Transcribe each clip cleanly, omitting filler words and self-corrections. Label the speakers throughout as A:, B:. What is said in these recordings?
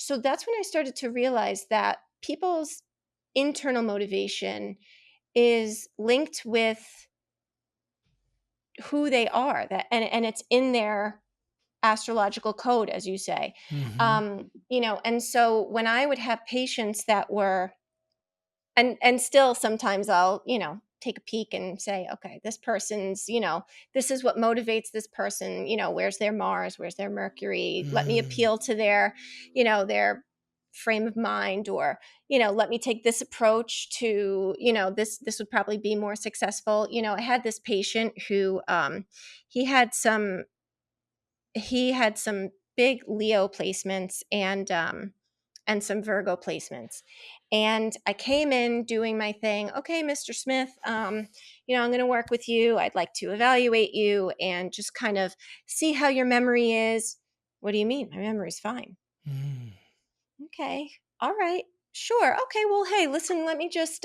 A: so that's when I started to realize that people's internal motivation is linked with who they are, and it's in their astrological code, as you say.
B: Mm-hmm.
A: And so when I would have patients that were, and still sometimes I'll, take a peek and say, okay, this person's, this is what motivates this person, where's their Mars, where's their Mercury, let me
B: Mm.
A: appeal to their frame of mind, or let me take this approach to, this would probably be more successful. I had this patient who he had some he had some big Leo placements and some Virgo placements. And I came in doing my thing. Okay, Mr. Smith, I'm going to work with you. I'd like to evaluate you and just kind of see how your memory is. What do you mean? My memory's fine.
B: Mm.
A: Okay. All right. Sure. Okay. Well, hey, listen, let me just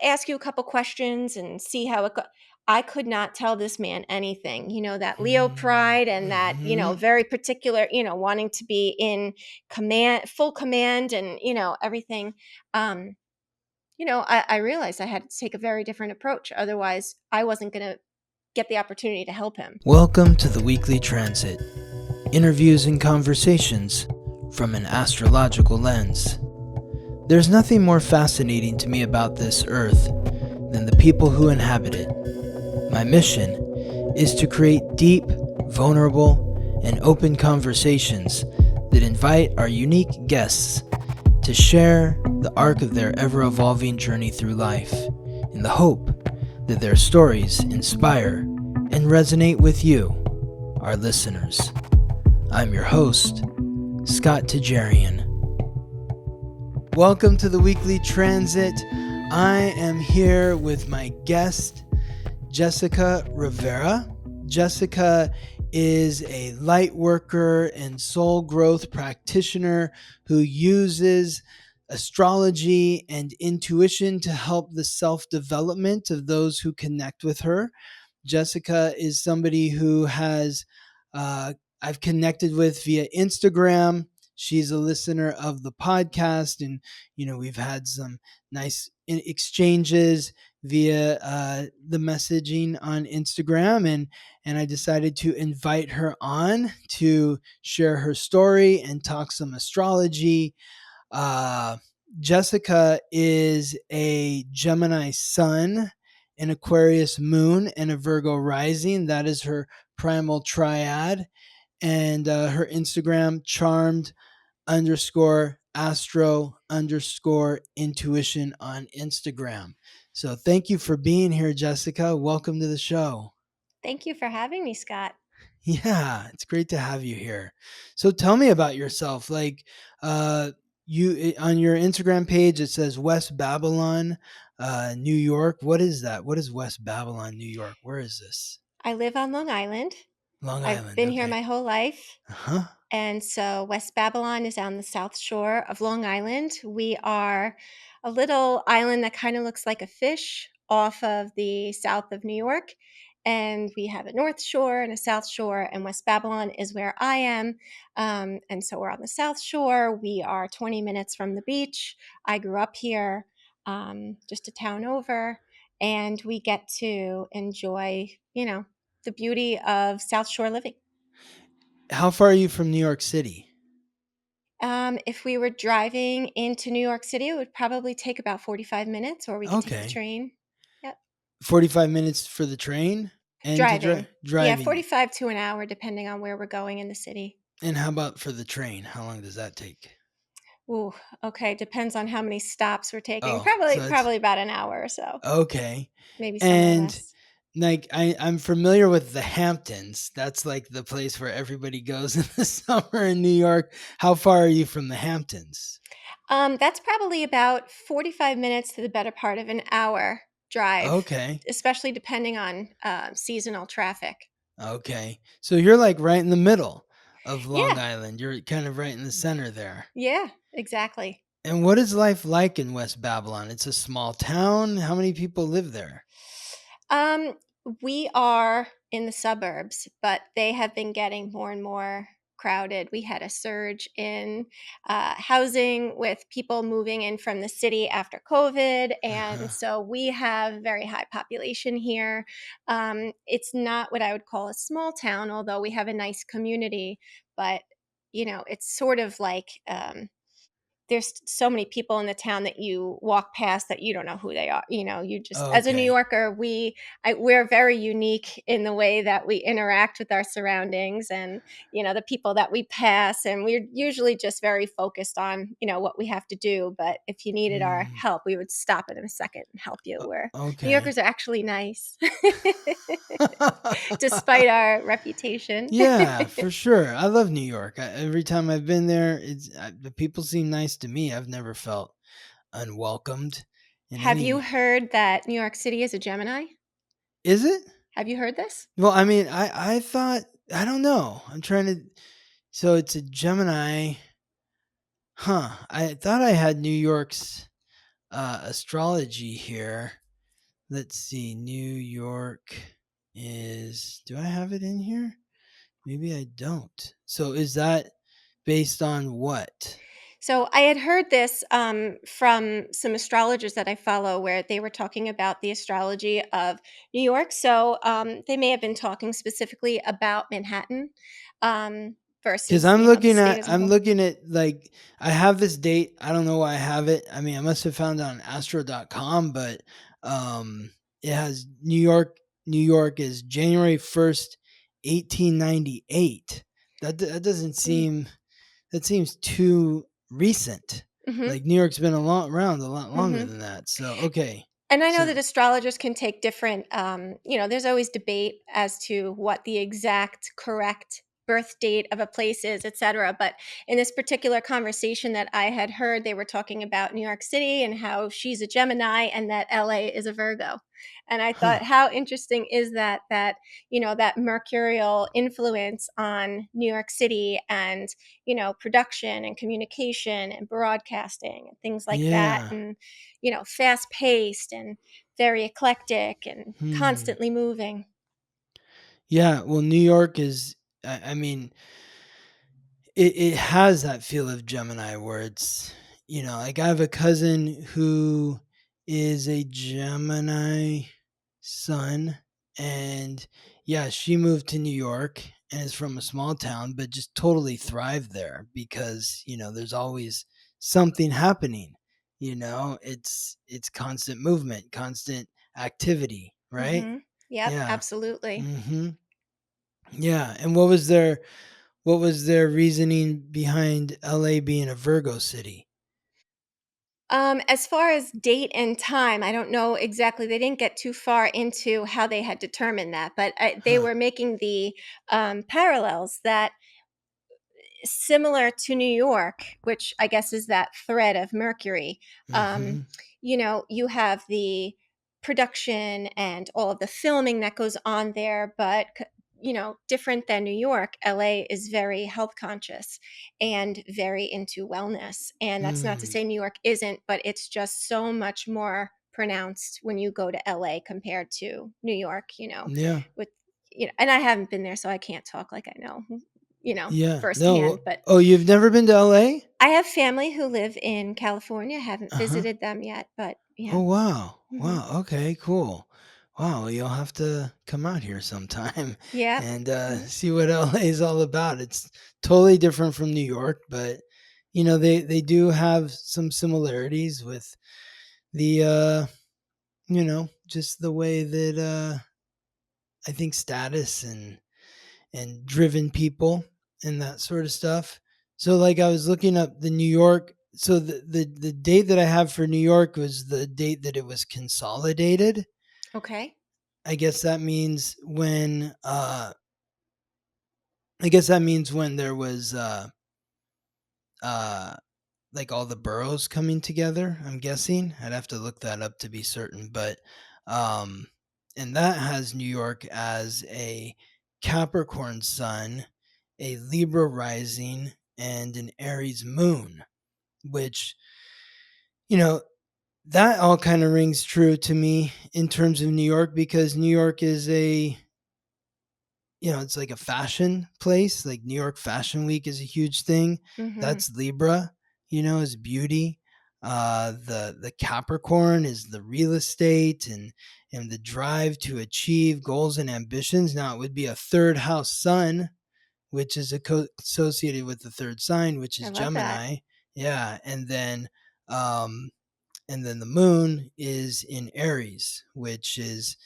A: ask you a couple questions and see how it goes. I could not tell this man anything, that Leo pride and that,
B: Mm-hmm.
A: very particular, wanting to be in command, full command, and, everything. I realized I had to take a very different approach. Otherwise, I wasn't going to get the opportunity to help him.
B: Welcome to the Weekly Transit. Interviews and conversations from an astrological lens. There's nothing more fascinating to me about this earth than the people who inhabit it. My mission is to create deep, vulnerable, and open conversations that invite our unique guests to share the arc of their ever-evolving journey through life, in the hope that their stories inspire and resonate with you, our listeners. I'm your host, Scott Tajarian. Welcome to the Weekly Transit. I am here with my guest, Jessica Rivera. Jessica is a light worker and soul growth practitioner who uses astrology and intuition to help the self-development of those who connect with her. Jessica is somebody who I've connected with via Instagram. She's a listener of the podcast, and we've had some nice exchanges via the messaging on Instagram, and I decided to invite her on to share her story and talk some astrology. Uh, Jessica is a Gemini Sun, an Aquarius Moon, and a Virgo Rising. That is her primal triad. And her Instagram, charmed_astro_intuition on Instagram. So thank you for being here, Jessica. Welcome to the show.
A: Thank you for having me, Scott.
B: Yeah, it's great to have you here. So tell me about yourself. Like, you on your Instagram page, it says West Babylon, New York. What is that? What is West Babylon, New York? Where is this?
A: I live on Long Island.
B: Long
A: I've
B: Island.
A: been here
B: Okay.
A: my whole life.
B: Uh-huh.
A: And so West Babylon is on the south shore of Long Island. We are a little island that kind of looks like a fish off of the south of New York. And we have a north shore and a south shore, and West Babylon is where I am. And so we're on the south shore. We are 20 minutes from the beach. I grew up here, just a town over, and we get to enjoy, the beauty of South Shore living.
B: How far are you from New York City?
A: If we were driving into New York City, it would probably take about 45 minutes, or we could take the
B: Okay.
A: train. Yep.
B: 45 minutes for the train and to
A: Driving. Yeah,
B: driving.
A: 45 to an hour, depending on where we're going in the city.
B: And how about for the train? How long does that take?
A: Ooh, okay. Depends on how many stops we're taking.
B: Oh,
A: Probably,
B: so it's
A: probably about an hour or so.
B: okay.
A: Maybe some are
B: And
A: less.
B: like I'm familiar with the Hamptons. That's like the place where everybody goes in the summer in New York. How far are you from the Hamptons?
A: That's probably about 45 minutes to the better part of an hour drive,
B: Okay.
A: especially depending on seasonal traffic.
B: Okay. So you're like right in the middle of Long
A: Yeah,
B: Island. You're kind of right in the center there.
A: yeah, exactly.
B: And what is life like in West Babylon? It's a small town. How many people live there?
A: Um, we are in the suburbs, but they have been getting more and more crowded. We had a surge in housing with people moving in from the city after COVID. And so we have very high population here. It's not what I would call a small town, although we have a nice community, but it's sort of like there's so many people in the town that you walk past that you don't know who they are. You just, as a New
B: Okay.
A: Yorker, we're very unique in the way that we interact with our surroundings and, the people that we pass. And we're usually just very focused on, what we have to do. But if you needed our
B: Mm,
A: help, we would stop in a second and help you. Where New
B: okay.
A: Yorkers are actually nice, despite our reputation.
B: Yeah, for sure. I love New York. Every time I've been there, the people seem nice to me. I've never felt unwelcomed in
A: Have you
B: any.
A: heard that New York City is a Gemini?
B: Is it?
A: Have you heard this?
B: Well, I mean, I thought, I don't know. I'm trying to. So it's a Gemini. Huh. I thought I had New York's astrology here. Let's see. New York is. Do I have it in here? Maybe I don't. So is that based on what?
A: So I had heard this from some astrologers that I follow, where they were talking about the astrology of New York. So they may have been talking specifically about Manhattan
B: Because
A: versus the state as a
B: I'm
A: whole.
B: looking at, like, I have this date. I don't know why I have it. I mean, I must have found it on astro.com, but um it has New York is January 1st, 1898. That doesn't
A: Mm.
B: seem, that seems too recent.
A: Hmm.
B: Like New York's been around a lot longer
A: Hmm.
B: than that. So, okay.
A: And I know
B: So,
A: that astrologers can take different, there's always debate as to what the exact correct birth date of a place is, et cetera. But in this particular conversation that I had heard, they were talking about New York City and how she's a Gemini and that LA is a Virgo. And I
B: huh.
A: thought, how interesting is that mercurial influence on New York City and, production and communication and broadcasting and things like that.
B: Yeah.
A: And fast paced and very eclectic and
B: Hmm.
A: constantly moving.
B: Yeah, well, New York is, I mean, it has that feel of Gemini where it's, like I have a cousin who is a Gemini Sun, and yeah, she moved to New York and is from a small town, but just totally thrived there because, there's always something happening. It's constant movement, constant activity, right?
A: Hmm. Yep,
B: Yeah.
A: absolutely.
B: Mhm. Yeah, and what was their reasoning behind LA being a Virgo city?
A: As far as date and time, I don't know exactly. They didn't get too far into how they had determined that, but they
B: Huh.
A: were making the parallels that similar to New York, which I guess is that thread of Mercury. Um,
B: Mhm.
A: you have the production and all of the filming that goes on there, but different than New York, LA is very health conscious and very into wellness. And that's not to
B: Mm.
A: say New York isn't, but it's just so much more pronounced when you go to LA compared to New York,
B: Yeah.
A: with and I haven't been there, so I can't talk like I know,
B: Yeah. No.
A: firsthand. But
B: Oh, you've never been to LA?
A: I have family who live in California. Haven't
B: Uh-huh.
A: visited them yet, but yeah.
B: Oh, wow.
A: Hmm.
B: Wow. Okay, cool. Wow, you'll have to come out here sometime
A: Yep.
B: and
A: Mhm.
B: see what LA is all about. It's totally different from New York, but they do have some similarities with the just the way that I think status and driven people and that sort of stuff. So, like, I was looking up the New York. So the date that I have for New York was the date that it was consolidated.
A: Okay.
B: I guess that means when I guess that means when there was uh like all the boroughs coming together. I'm guessing. I'd have to look that up to be certain, but um and that has New York as a Capricorn sun, a Libra rising, and an Aries moon, which, you know, that all kind of rings true to me in terms of New York because New York is it's like a fashion place. Like New York Fashion Week is a huge thing.
A: Mhm.
B: That's Libra, is beauty. The Capricorn is the real estate and the drive to achieve goals and ambitions. Now it would be a third house sun, which is associated with the third sign, which
A: I
B: is
A: love that.
B: Gemini. Yeah, um, and then the moon is in Aries, which is,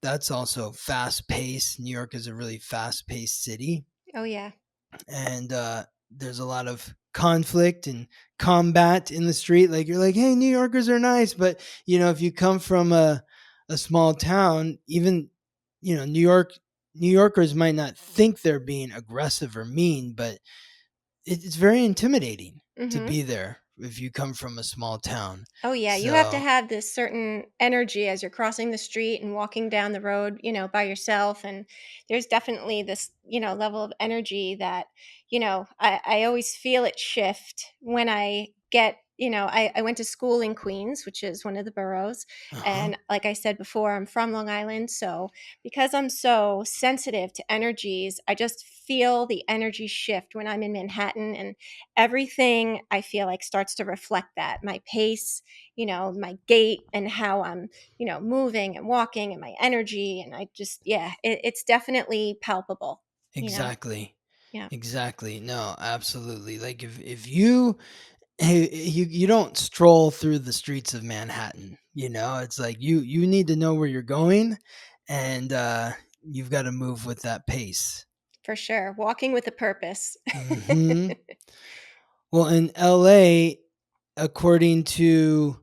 B: that's also fast paced. New York is a really fast paced city,
A: Oh, yeah.
B: and there's a lot of conflict and combat in the street. Like you're like, hey, New Yorkers are nice, but if you come from a small town, even New Yorkers might not think they're being aggressive or mean, but it's very intimidating to
A: Mhm.
B: be there if you come from a small town.
A: Oh, yeah, you have to
B: So
A: have this certain energy as you're crossing the street and walking down the road, by yourself, and there's definitely this, level of energy that, I always feel it shift when I get I went to school in Queens, which is one of the boroughs,
B: uh-huh.
A: and like I said before, I'm from Long Island, so because I'm so sensitive to energies, I just feel the energy shift when I'm in Manhattan, and everything I feel like starts to reflect that. My pace, my gait and how I'm, moving and walking and my energy. And I just, yeah, it's definitely palpable, you know?
B: Exactly.
A: Yeah,
B: Exactly. No, absolutely. Like if you hey, you don't stroll through the streets of Manhattan, It's like you need to know where you're going, and you've got to move with that pace.
A: for sure. Walking with a purpose.
B: Mhm. Well, in LA, according to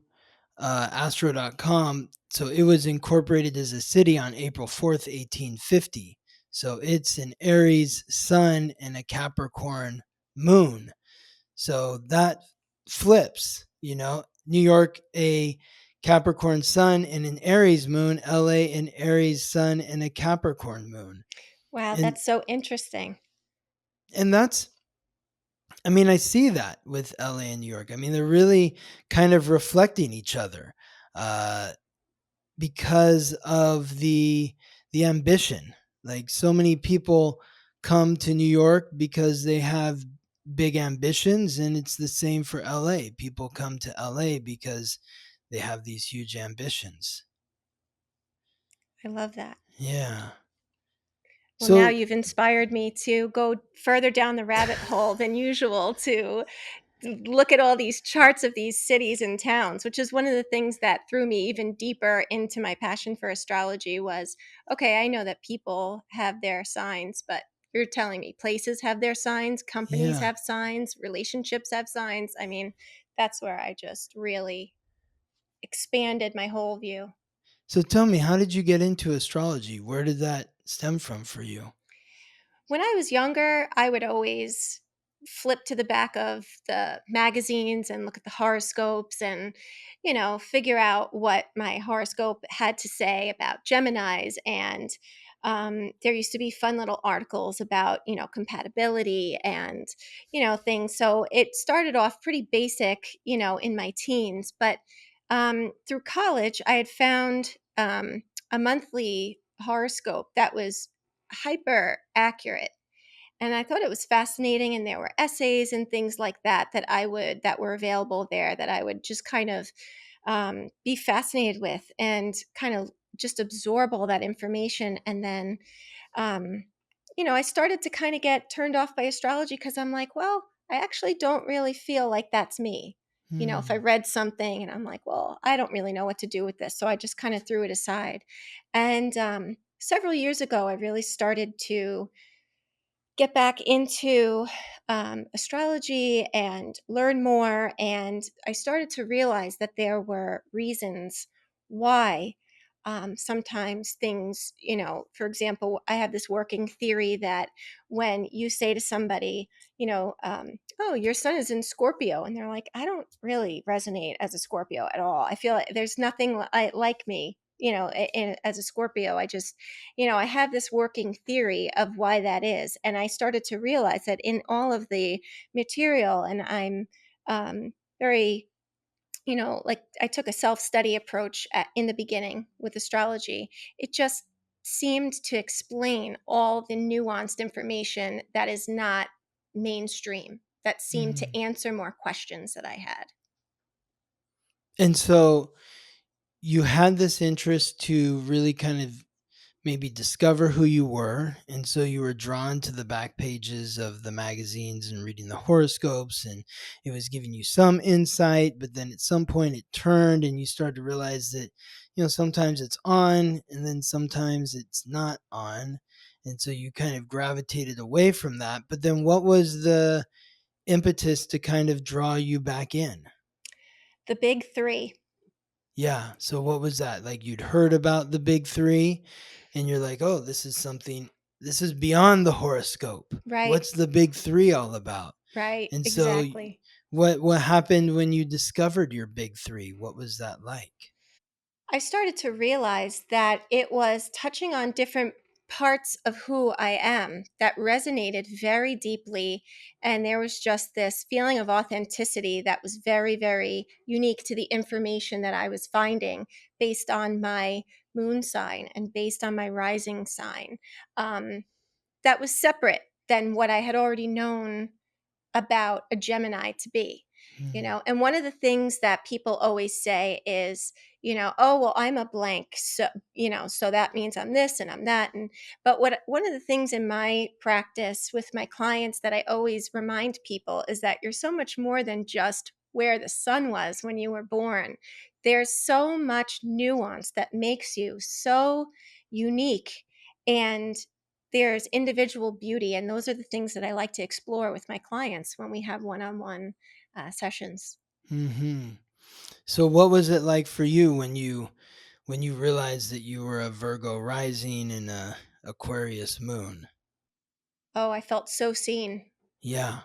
B: astro.com, so it was incorporated as a city on April 4th, 1850. So it's an Aries sun and a Capricorn moon. So that flips, New York, a Capricorn sun and an Aries moon, LA, an Aries sun and a Capricorn moon.
A: Wow,
B: And
A: that's so interesting.
B: that's I mean, I see that with LA and New York. I mean, they're really kind of reflecting each other. Uh because of the ambition. Like so many people come to New York because they have big ambitions, and it's the same for LA. People come to LA because they have these huge ambitions.
A: I love that.
B: Yeah.
A: Well, now
B: So
A: you've inspired me to go further down the rabbit hole than usual to look at all these charts of these cities and towns, which is one of the things that threw me even deeper into my passion for astrology was, okay, I know that people have their signs, but you're telling me places have their signs, companies
B: yeah.
A: have signs, relationships have signs. I mean, that's where I just really expanded my whole view.
B: So tell me, how did you get into astrology? Where did that stem from for you?
A: When I was younger, I would always flip to the back of the magazines and look at the horoscopes and, figure out what my horoscope had to say about Geminis. And there used to be fun little articles about, compatibility and, things. So it started off pretty basic, in my teens. But through college, I had found a monthly horoscope that was hyper accurate, and I thought it was fascinating, and there were essays and things like that were available there that I would just kind of be fascinated with and kind of just absorb all that information. And then um, I started to kind of get turned off by astrology because I'm like, well, I actually don't really feel like that's me. If I
B: Hmm.
A: read something and I'm like, well, I don't really know what to do with this. So I just kind of threw it aside. And several years ago, I really started to get back into astrology and learn more. And I started to realize that there were reasons why sometimes things, for example, I have this working theory that when you say to somebody, oh, your sun is in Scorpio, and they're like, I don't really resonate as a Scorpio at all. I feel like there's nothing like me. As a Scorpio, I just I have this working theory of why that is. And I started to realize that in all of the material, and I'm very, like I took a self study approach in the beginning with astrology. It just seemed to explain all the nuanced information that is not mainstream, that seemed to
B: Mm.
A: answer more questions that I had.
B: And so you had this interest to really kind of maybe discover who you were. And so you were drawn to the back pages of the magazines and reading the horoscopes, and it was giving you some insight. But then at some point it turned and you started to realize that, sometimes it's on and then sometimes it's not on. And so you kind of gravitated away from that. But then what was the impetus to kind of draw you back in?
A: The big three,
B: Yeah. So what was that? Like you'd heard about the big three and you're like, oh, this is something, this is beyond the horoscope.
A: right?
B: What's the big three all about?
A: Right,
B: And so
A: exactly.
B: what happened when you discovered your big three? What was that like?
A: I started to realize that it was touching on different parts of who I am that resonated very deeply. And there was just this feeling of authenticity that was very, very unique to the information that I was finding based on my moon sign and based on my rising sign. That was separate than what I had already known about a Gemini to be,
B: Hmm.
A: And one of the things that people always say is, oh, well, I'm a blank. So, so that means I'm this and I'm that. And, but one of the things in my practice with my clients that I always remind people is that you're so much more than just where the sun was when you were born. There's so much nuance that makes you so unique. And there's individual beauty, and those are the things that I like to explore with my clients when we have one-on-one sessions.
B: Hmm. So what was it like for you when you realized that you were a Virgo rising and a Aquarius moon?
A: Oh, I felt so seen.
B: Yeah.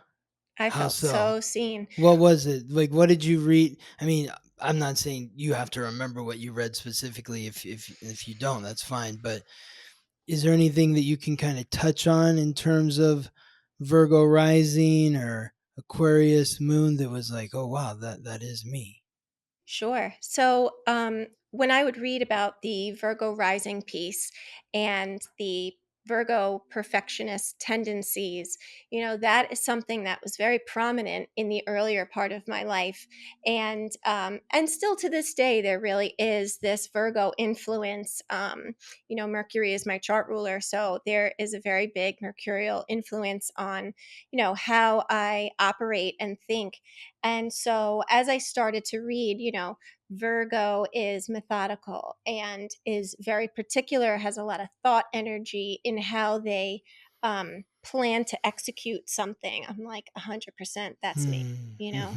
A: I
B: How
A: felt
B: so?
A: so seen.
B: What was it? Like, what did you read? I mean, I'm not saying you have to remember what you read specifically. If you don't, that's fine. But is there anything that you can kind of touch on in terms of Virgo rising or Aquarius moon that was like, oh wow, that is me.
A: Sure. So, when I would read about the Virgo rising piece and the Virgo perfectionist tendencies, that is something that was very prominent in the earlier part of my life, and still to this day, there really is this Virgo influence. Mercury is my chart ruler, so there is a very big mercurial influence on, how I operate and think. And so as I started to read, Virgo is methodical and is very particular, has a lot of thought energy in how they plan to execute something. I'm like, 100%, that's me,
B: Hmm.
A: you know?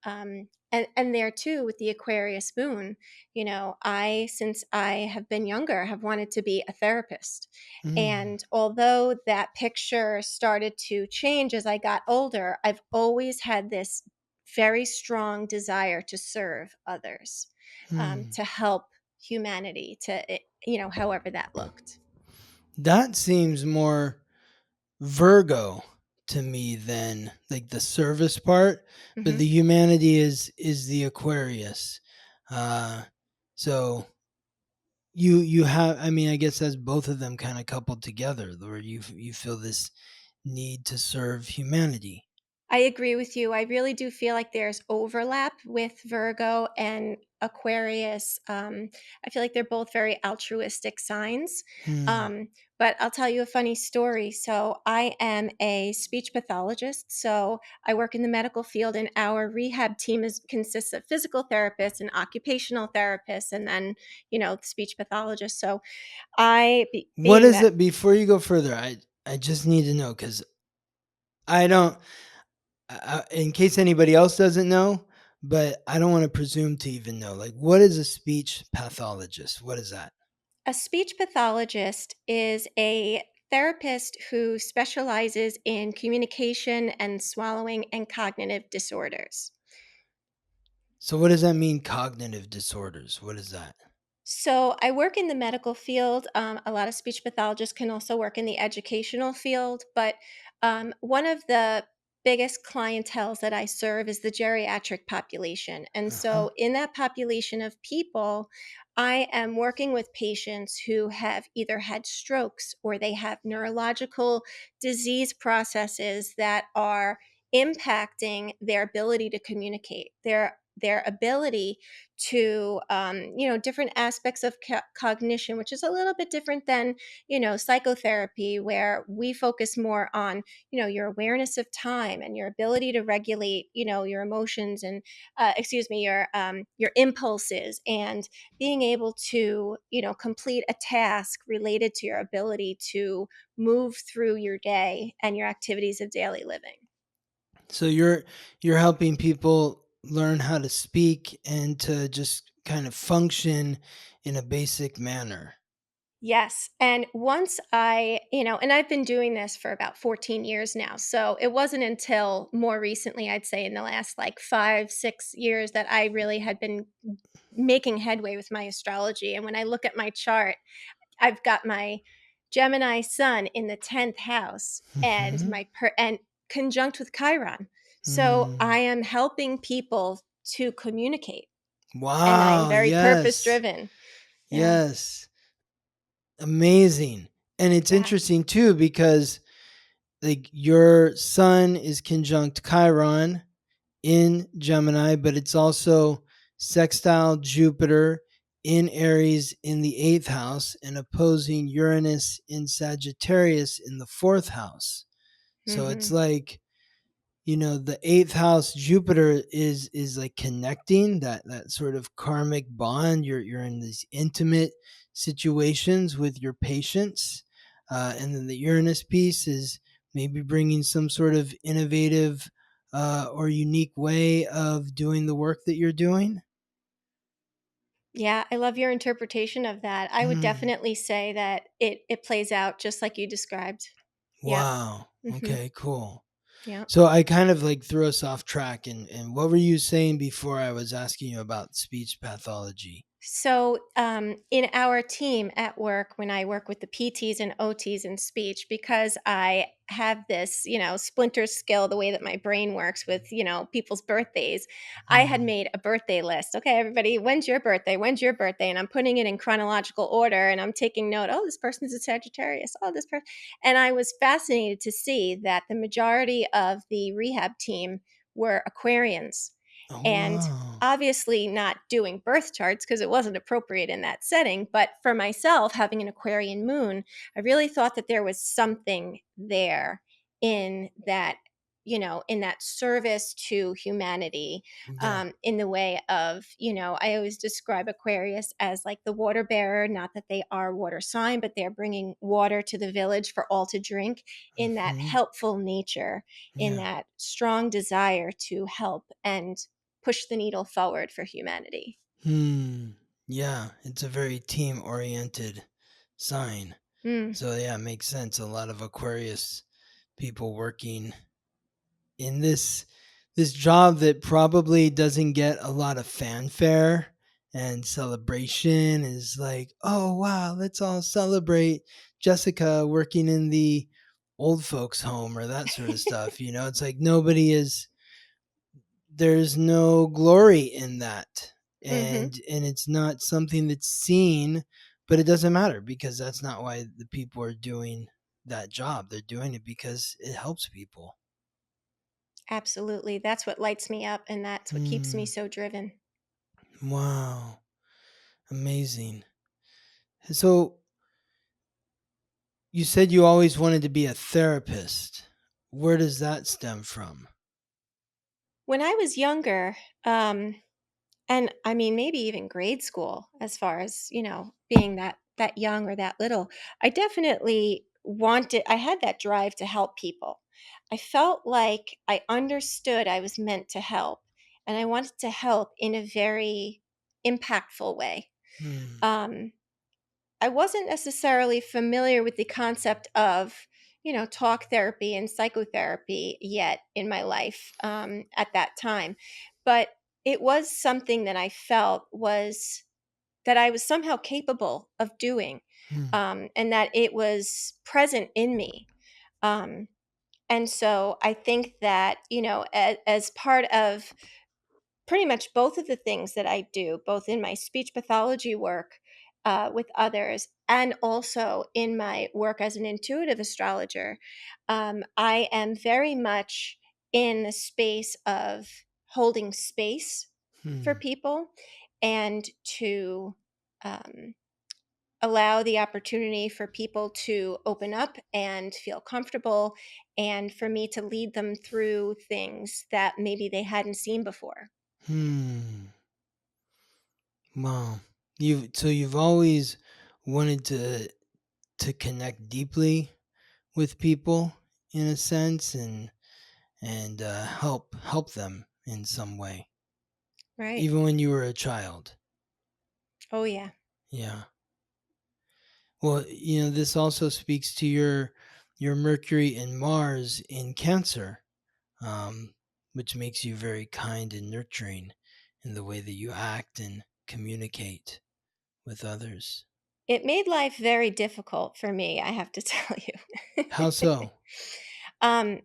B: Hmm.
A: And there too, with the Aquarius moon, since I have been younger, have wanted to be a therapist.
B: Hmm.
A: And although that picture started to change as I got older, I've always had this very strong desire to serve others,
B: Hmm.
A: to help humanity, however that looked.
B: That seems more Virgo to me than like the service part, but
A: Hmm.
B: the humanity is the Aquarius. Uh, so you have, I mean, I guess that's both of them kind of coupled together, where you feel this need to serve humanity.
A: I agree with you. I really do feel like there's overlap with Virgo and Aquarius. I feel like they're both very altruistic signs.
B: Hmm.
A: Um, but I'll tell you a funny story. So, I am a speech pathologist. So, I work in the medical field, and our rehab team consists of physical therapists and occupational therapists, and then, speech pathologists. So,
B: What
A: being
B: is
A: that
B: it before you go further? I just need to know because I don't. In case anybody else doesn't know, but I don't want to presume to even know. Like, what is a speech pathologist? What is that?
A: a speech pathologist is a therapist who specializes in communication and swallowing and cognitive disorders.
B: So, what does that mean? Cognitive disorders. What is that?
A: So, I work in the medical field. A lot of speech pathologists can also work in the educational field, but one of the biggest clienteles that I serve is the geriatric population. And
B: Uh-huh.
A: so, in that population of people, I am working with patients who have either had strokes or they have neurological disease processes that are impacting their ability to communicate, their ability to different aspects of cognition, which is a little bit different than psychotherapy, where we focus more on your awareness of time and your ability to regulate your emotions and excuse me your impulses, and being able to complete a task related to your ability to move through your day and your activities of daily living.
B: So you're helping people learn how to speak and to just kind of function in a basic manner.
A: Yes. And once and I've been doing this for about 14 years now. So it wasn't until more recently, I'd say in the last like 5, 6 years, that I really had been making headway with my astrology. And when I look at my chart, I've got my Gemini Sun in the 10th house and
B: Mhm.
A: and conjunct with Chiron. So I
B: Mm.
A: am helping people to communicate, and I'm
B: Wow,
A: very purpose
B: yes.
A: driven. Yeah.
B: Yes. Amazing. And it's
A: Yeah.
B: interesting too because like your sun is conjunct Chiron in Gemini, but it's also sextile Jupiter in Aries in the eighth house and opposing Uranus in Sagittarius in the fourth house. So it's
A: Hmm.
B: like, the eighth house Jupiter is like connecting that sort of karmic bond. You're in these intimate situations with your patients, and then the Uranus piece is maybe bringing some sort of innovative or unique way of doing the work that you're doing.
A: Yeah, I love your interpretation of that. I would
B: Hmm.
A: definitely say that it plays out just like you described. Yep.
B: Wow.
A: Hmm.
B: Okay. Cool.
A: Yeah.
B: So I kind of like threw us off track, and what were you saying before I was asking you about speech pathology?
A: So, in our team at work, when I work with the PTs and OTs in speech, because I have this, splinter skill, the way that my brain works with, people's birthdays, I had
B: Hmm.
A: made a birthday list. Okay, everybody, when's your birthday? When's your birthday? And I'm putting it in chronological order, and I'm taking note. Oh, this person's a Sagittarius. Oh, this person. And I was fascinated to see that the majority of the rehab team were Aquarians.
B: Oh,
A: And
B: wow.
A: obviously not doing birth charts because it wasn't appropriate in that setting. But for myself, having an Aquarian moon, I really thought that there was something there in that, in that service to humanity,
B: Yeah.
A: in the way of, I always describe Aquarius as like the water bearer, not that they are water sign, but they're bringing water to the village for all to drink, in that
B: Hmm.
A: helpful nature, in
B: Yeah.
A: that strong desire to help and push the needle forward for humanity.
B: Hmm. Yeah. It's a very team oriented sign.
A: Mm,
B: So, yeah, it makes sense. A lot of Aquarius people working in this job that probably doesn't get a lot of fanfare and celebration is like, oh wow, let's all celebrate Jessica working in the old folks home or that sort of stuff. It's like nobody is there's no glory in that.
A: mhm,
B: And it's not something that's seen, but it doesn't matter because that's not why the people are doing that job. They're doing it because it helps people.
A: absolutely. That's what lights me up, and that's what keeps me
B: Hmm.
A: so driven.
B: Wow. Amazing. So you said you always wanted to be a therapist. Where does that stem from?
A: When I was younger, and I mean, maybe even grade school, as far as, being that young or that little, I definitely I had that drive to help people. I felt like I understood I was meant to help, and I wanted to help in a very impactful way.
B: Hmm.
A: Um, I wasn't necessarily familiar with the concept of, talk therapy and psychotherapy yet in my life, at that time. But it was something that I felt was that I was somehow capable of doing,
B: Hmm.
A: and that it was present in me. Um, And so I think that, as part of pretty much both of the things that I do, both in my speech pathology work with others and also in my work as an intuitive astrologer, I am very much in the space of holding space for
B: Hmm.
A: people and to um, allow the opportunity for people to open up and feel comfortable and for me to lead them through things that maybe they hadn't seen before.
B: Hmm. Wow. You've always wanted to connect deeply with people in a sense, and help them in some way,
A: Right.
B: even when you were a child.
A: Oh, yeah.
B: Yeah. Well, this also speaks to your Mercury and Mars in Cancer, um, which makes you very kind and nurturing in the way that you act and communicate with others.
A: It made life very difficult for me, I have to tell you.
B: How so?
A: um,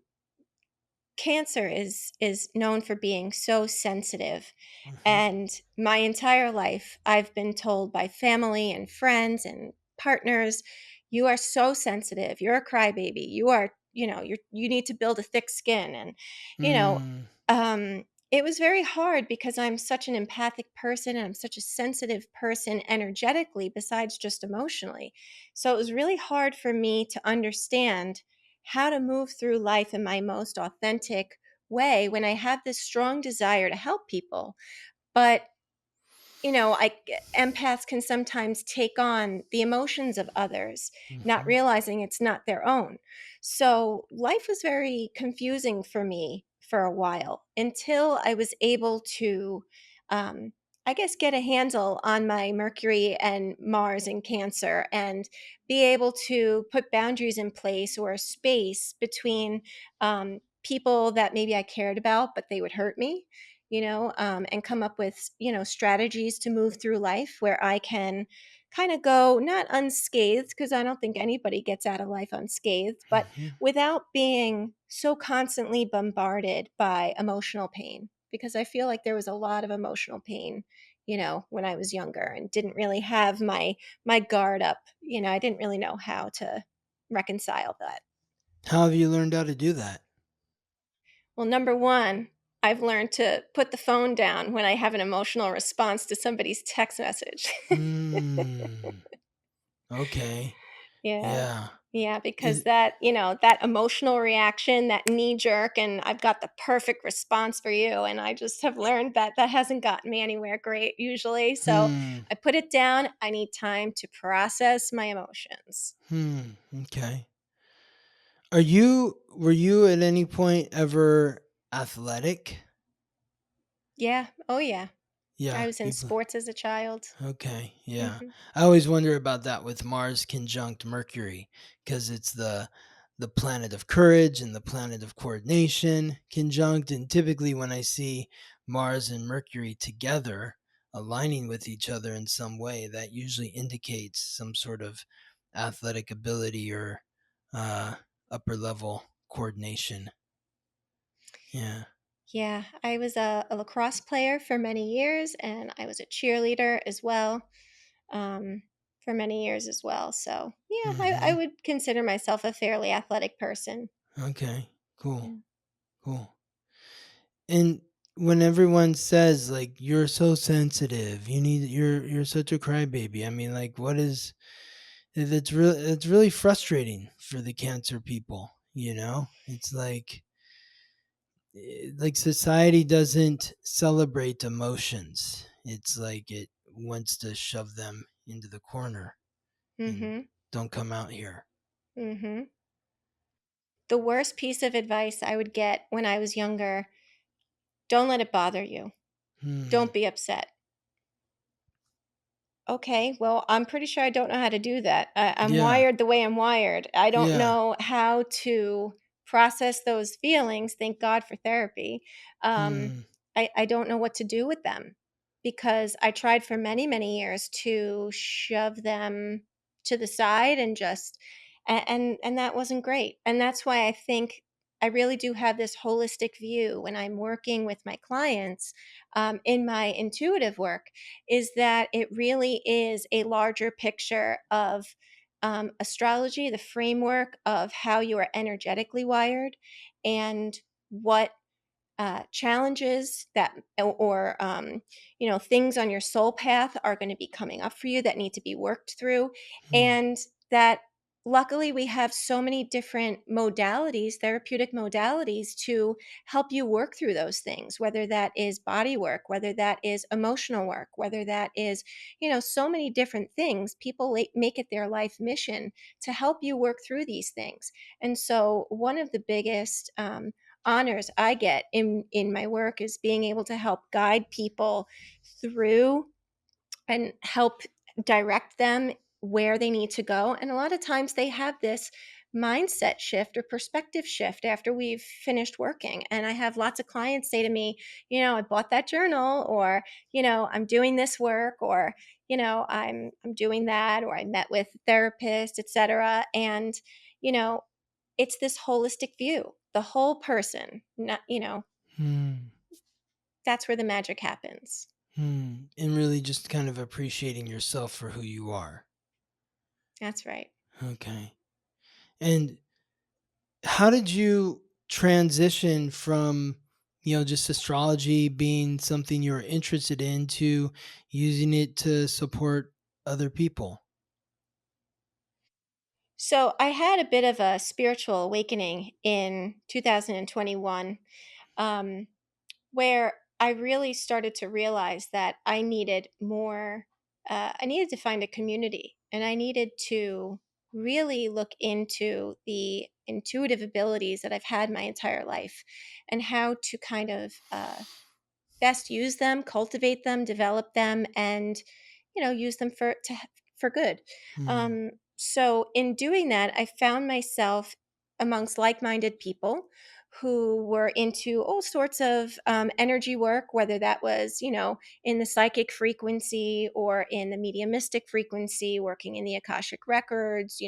A: Cancer is known for being so sensitive,
B: Hmm.
A: and my entire life I've been told by family and friends and partners, you are so sensitive, you're a crybaby, you are, you need to build a thick skin. And you know
B: Mm,
A: it was very hard because I'm such an empathic person and I'm such a sensitive person energetically besides just emotionally. So it was really hard for me to understand how to move through life in my most authentic way when I have this strong desire to help people. But I empaths can sometimes take on the emotions of others, not
B: mhm,
A: realizing it's not their own. So life was very confusing for me for a while until I was able to, um, I guess, get a handle on my Mercury and Mars in Cancer and be able to put boundaries in place or a space between people that maybe I cared about, but they would hurt me, and come up with, strategies to move through life where I can kind of go not unscathed, because I don't think anybody gets out of life unscathed, but
B: mhm.
A: without being so constantly bombarded by emotional pain. Because I feel like there was a lot of emotional pain, when I was younger and didn't really have my guard up. I didn't really know how to reconcile that.
B: How have you learned how to do that?
A: Well, number one, I've learned to put the phone down when I have an emotional response to somebody's text message.
B: Mm, okay.
A: Yeah.
B: Yeah.
A: Yeah, because
B: Is
A: that emotional reaction, that knee jerk, and I've got the perfect response for you. And I just have learned that that hasn't gotten me anywhere great usually. So
B: hmm.
A: I put it down. I need time to process my emotions.
B: Okay. Were you at any point ever athletic?
A: Yeah. Oh, yeah. I
B: Yeah,
A: was in sports as a child.
B: okay, yeah.
A: Hmm.
B: I always wonder about that with Mars conjunct Mercury, because it's the planet of courage and the planet of coordination conjunct. And typically, when I see Mars and Mercury together, aligning with each other in some way, that usually indicates some sort of athletic ability or uh, upper level coordination. Yeah.
A: Yeah, I was a lacrosse player for many years, and I was a cheerleader as well, for many years as well. So, yeah, I
B: Hmm.
A: would consider myself a fairly athletic person.
B: Okay. Cool.
A: Yeah.
B: Cool. And when everyone says like you're so sensitive, you're such a crybaby. I mean, like, what is it's really frustrating for the cancer people. It's like society doesn't celebrate emotions. It's like it wants to shove them into the corner and
A: Mhm.
B: don't come out here.
A: Mhm. The worst piece of advice I would get when I was younger, don't let it bother you.
B: Hmm.
A: Don't be upset. Okay, well, I'm pretty sure I don't know how to do that. I'm
B: Yeah.
A: wired the way I'm wired. I don't
B: Yeah.
A: know how to process those feelings. Thank God for therapy. Um,
B: Hmm.
A: I don't know what to do with them because I tried for many, many years to shove them to the side and just, and that wasn't great. And that's why I think I really do have this holistic view when I'm working with my clients in my intuitive work, is that it really is a larger picture of astrology, the framework of how you are energetically wired, and what challenges that things on your soul path are going to be coming up for you that need to be worked through.
B: Hmm.
A: And that luckily we have so many different modalities, therapeutic modalities, to help you work through those things, whether that is body work, whether that is emotional work, whether that is so many different things. People make it their life mission to help you work through these things. And so one of the biggest honors I get in my work is being able to help guide people through and help direct them where they need to go. And a lot of times they have this mindset shift or perspective shift after we've finished working. And I have lots of clients say to me, I bought that journal, or, I'm doing this work, or, I'm doing that, or I met with a therapist, etc. And, you know, it's this holistic view, the whole person, not,
B: Hmm.
A: that's where the magic happens.
B: Hmm. And really just kind of appreciating yourself for who you are.
A: That's right.
B: Okay. And how did you transition from, just astrology being something you're interested in to using it to support other people?
A: So I had a bit of a spiritual awakening in 2021, um, where I really started to realize that I needed more, I needed to find a community, and I needed to really look into the intuitive abilities that I've had my entire life, and how to kind of best use them, cultivate them, develop them, and use them for good.
B: Hmm.
A: So in doing that, I found myself amongst like-minded people who were into all sorts of energy work, whether that was in the psychic frequency or in the mediumistic frequency, working in the Akashic Records,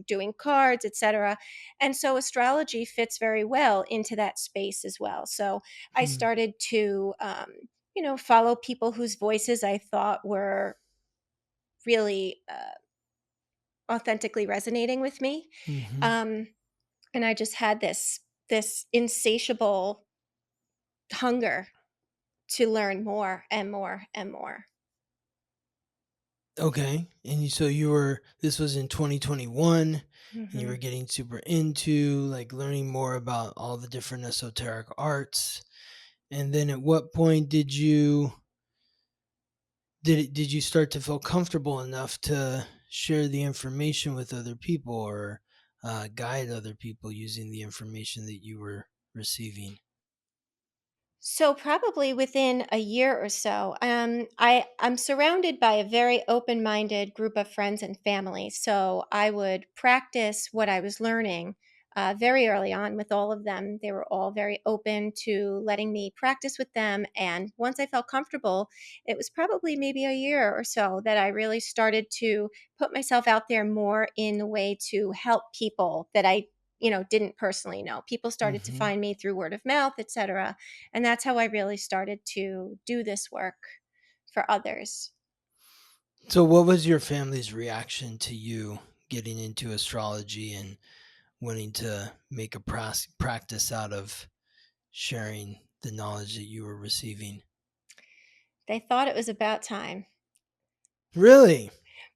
A: doing cards, etc. And so astrology fits very well into that space as well. So I
B: Hmm.
A: started to follow people whose voices I thought were really authentically resonating with me.
B: Hmm.
A: Um, and I just had this insatiable hunger to learn more and more and more.
B: Okay. And so this was in 2021, and you were
A: Hmm.
B: getting super into like learning more about all the different esoteric arts. And then at what point did you start to feel comfortable enough to share the information with other people, or guide other people using the information that you were receiving?
A: So probably within a year or so, I'm surrounded by a very open-minded group of friends and family. So I would practice what I was learning very early on with all of them. They were all very open to letting me practice with them. And once I felt comfortable, it was probably maybe a year or so that I really started to put myself out there more in the way to help people that I didn't personally know. People started to
B: Hmm.
A: find me through word of mouth, etc. And that's how I really started to do this work for others.
B: So, what was your family's reaction to you getting into astrology and wanting to make a practice out of sharing the knowledge that you were receiving?
A: They thought it was about time.
B: Really?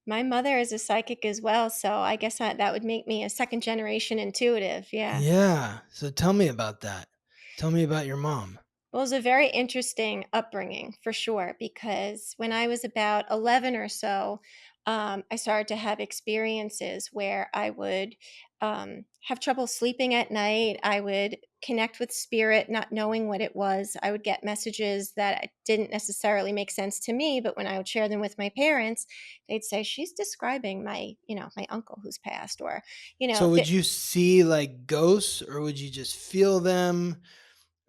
A: My mother is a psychic as well, so I guess that would make me a second generation intuitive. Yeah.
B: Yeah. So, tell me about that. Tell me about your mom.
A: Well, it was a very interesting upbringing for sure, because when I was about 11 or so, I started to have experiences where I would have trouble sleeping at night. I would connect with spirit, not knowing what it was. I would get messages that didn't necessarily make sense to me, but when I would share them with my parents, they'd say, "She's describing my uncle who's passed," or,
B: So, would
A: that
B: you see like ghosts, or would you just feel them?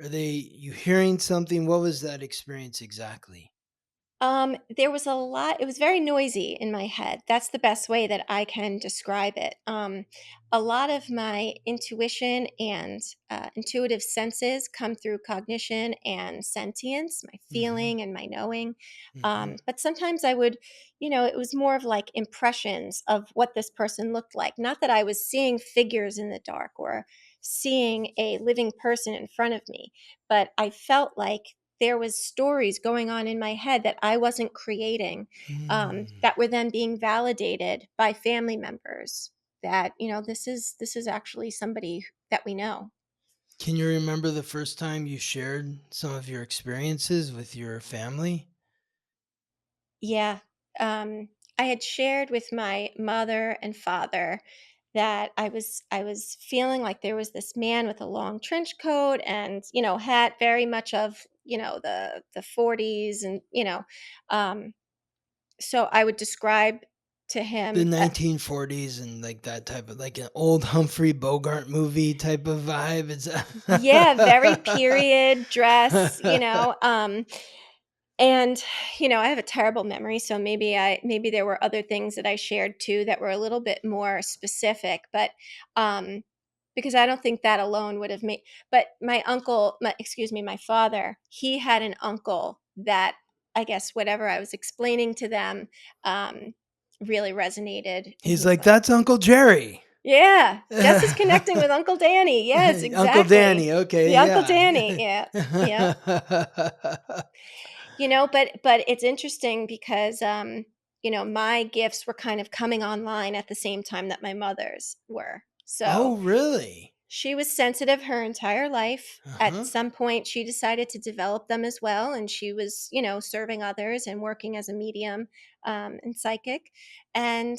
B: Are they you hearing something? What was that experience exactly?
A: There was a lot, it was very noisy in my head. That's the best way that I can describe it. A lot of my intuition and intuitive senses come through cognition and sentience, my
B: Mm-hmm.
A: feeling and my knowing.
B: Mm-hmm.
A: But sometimes I would, it was more of like impressions of what this person looked like. Not that I was seeing figures in the dark or seeing a living person in front of me, but I felt like there was stories going on in my head that I wasn't creating,
B: Hmm.
A: that were then being validated by family members that, this is actually somebody that we know.
B: Can you remember the first time you shared some of your experiences with your family?
A: Yeah. I had shared with my mother and father that I was feeling like there was this man with a long trench coat and, hat very much of, the 40s and, um so I would describe to
B: The
A: him that,
B: 1940s and like that type of like an old Humphrey Bogart movie type of vibe. It's
A: yeah, very period dress, and I have a terrible memory, so maybe there were other things that I shared too that were a little bit more specific, but um because I don't think that alone would have made, but my father, he had an uncle that I guess whatever I was explaining to them um really resonated, and
B: He's
A: he's
B: like,
A: like,
B: "That's Uncle Jerry."
A: yeah, Jess is connecting with Uncle Danny. Yes,
B: Uncle
A: exactly.
B: Danny. Okay,
A: The Uncle
B: yeah.
A: Danny. Yeah. Yeah. But it's interesting because my gifts were kind of coming online at the same time that my mother's were. So
B: Oh, really?
A: she was sensitive her entire life. At
B: Uh-huh.
A: some point she decided to develop them as well, and she was, serving others and working as a medium and psychic. And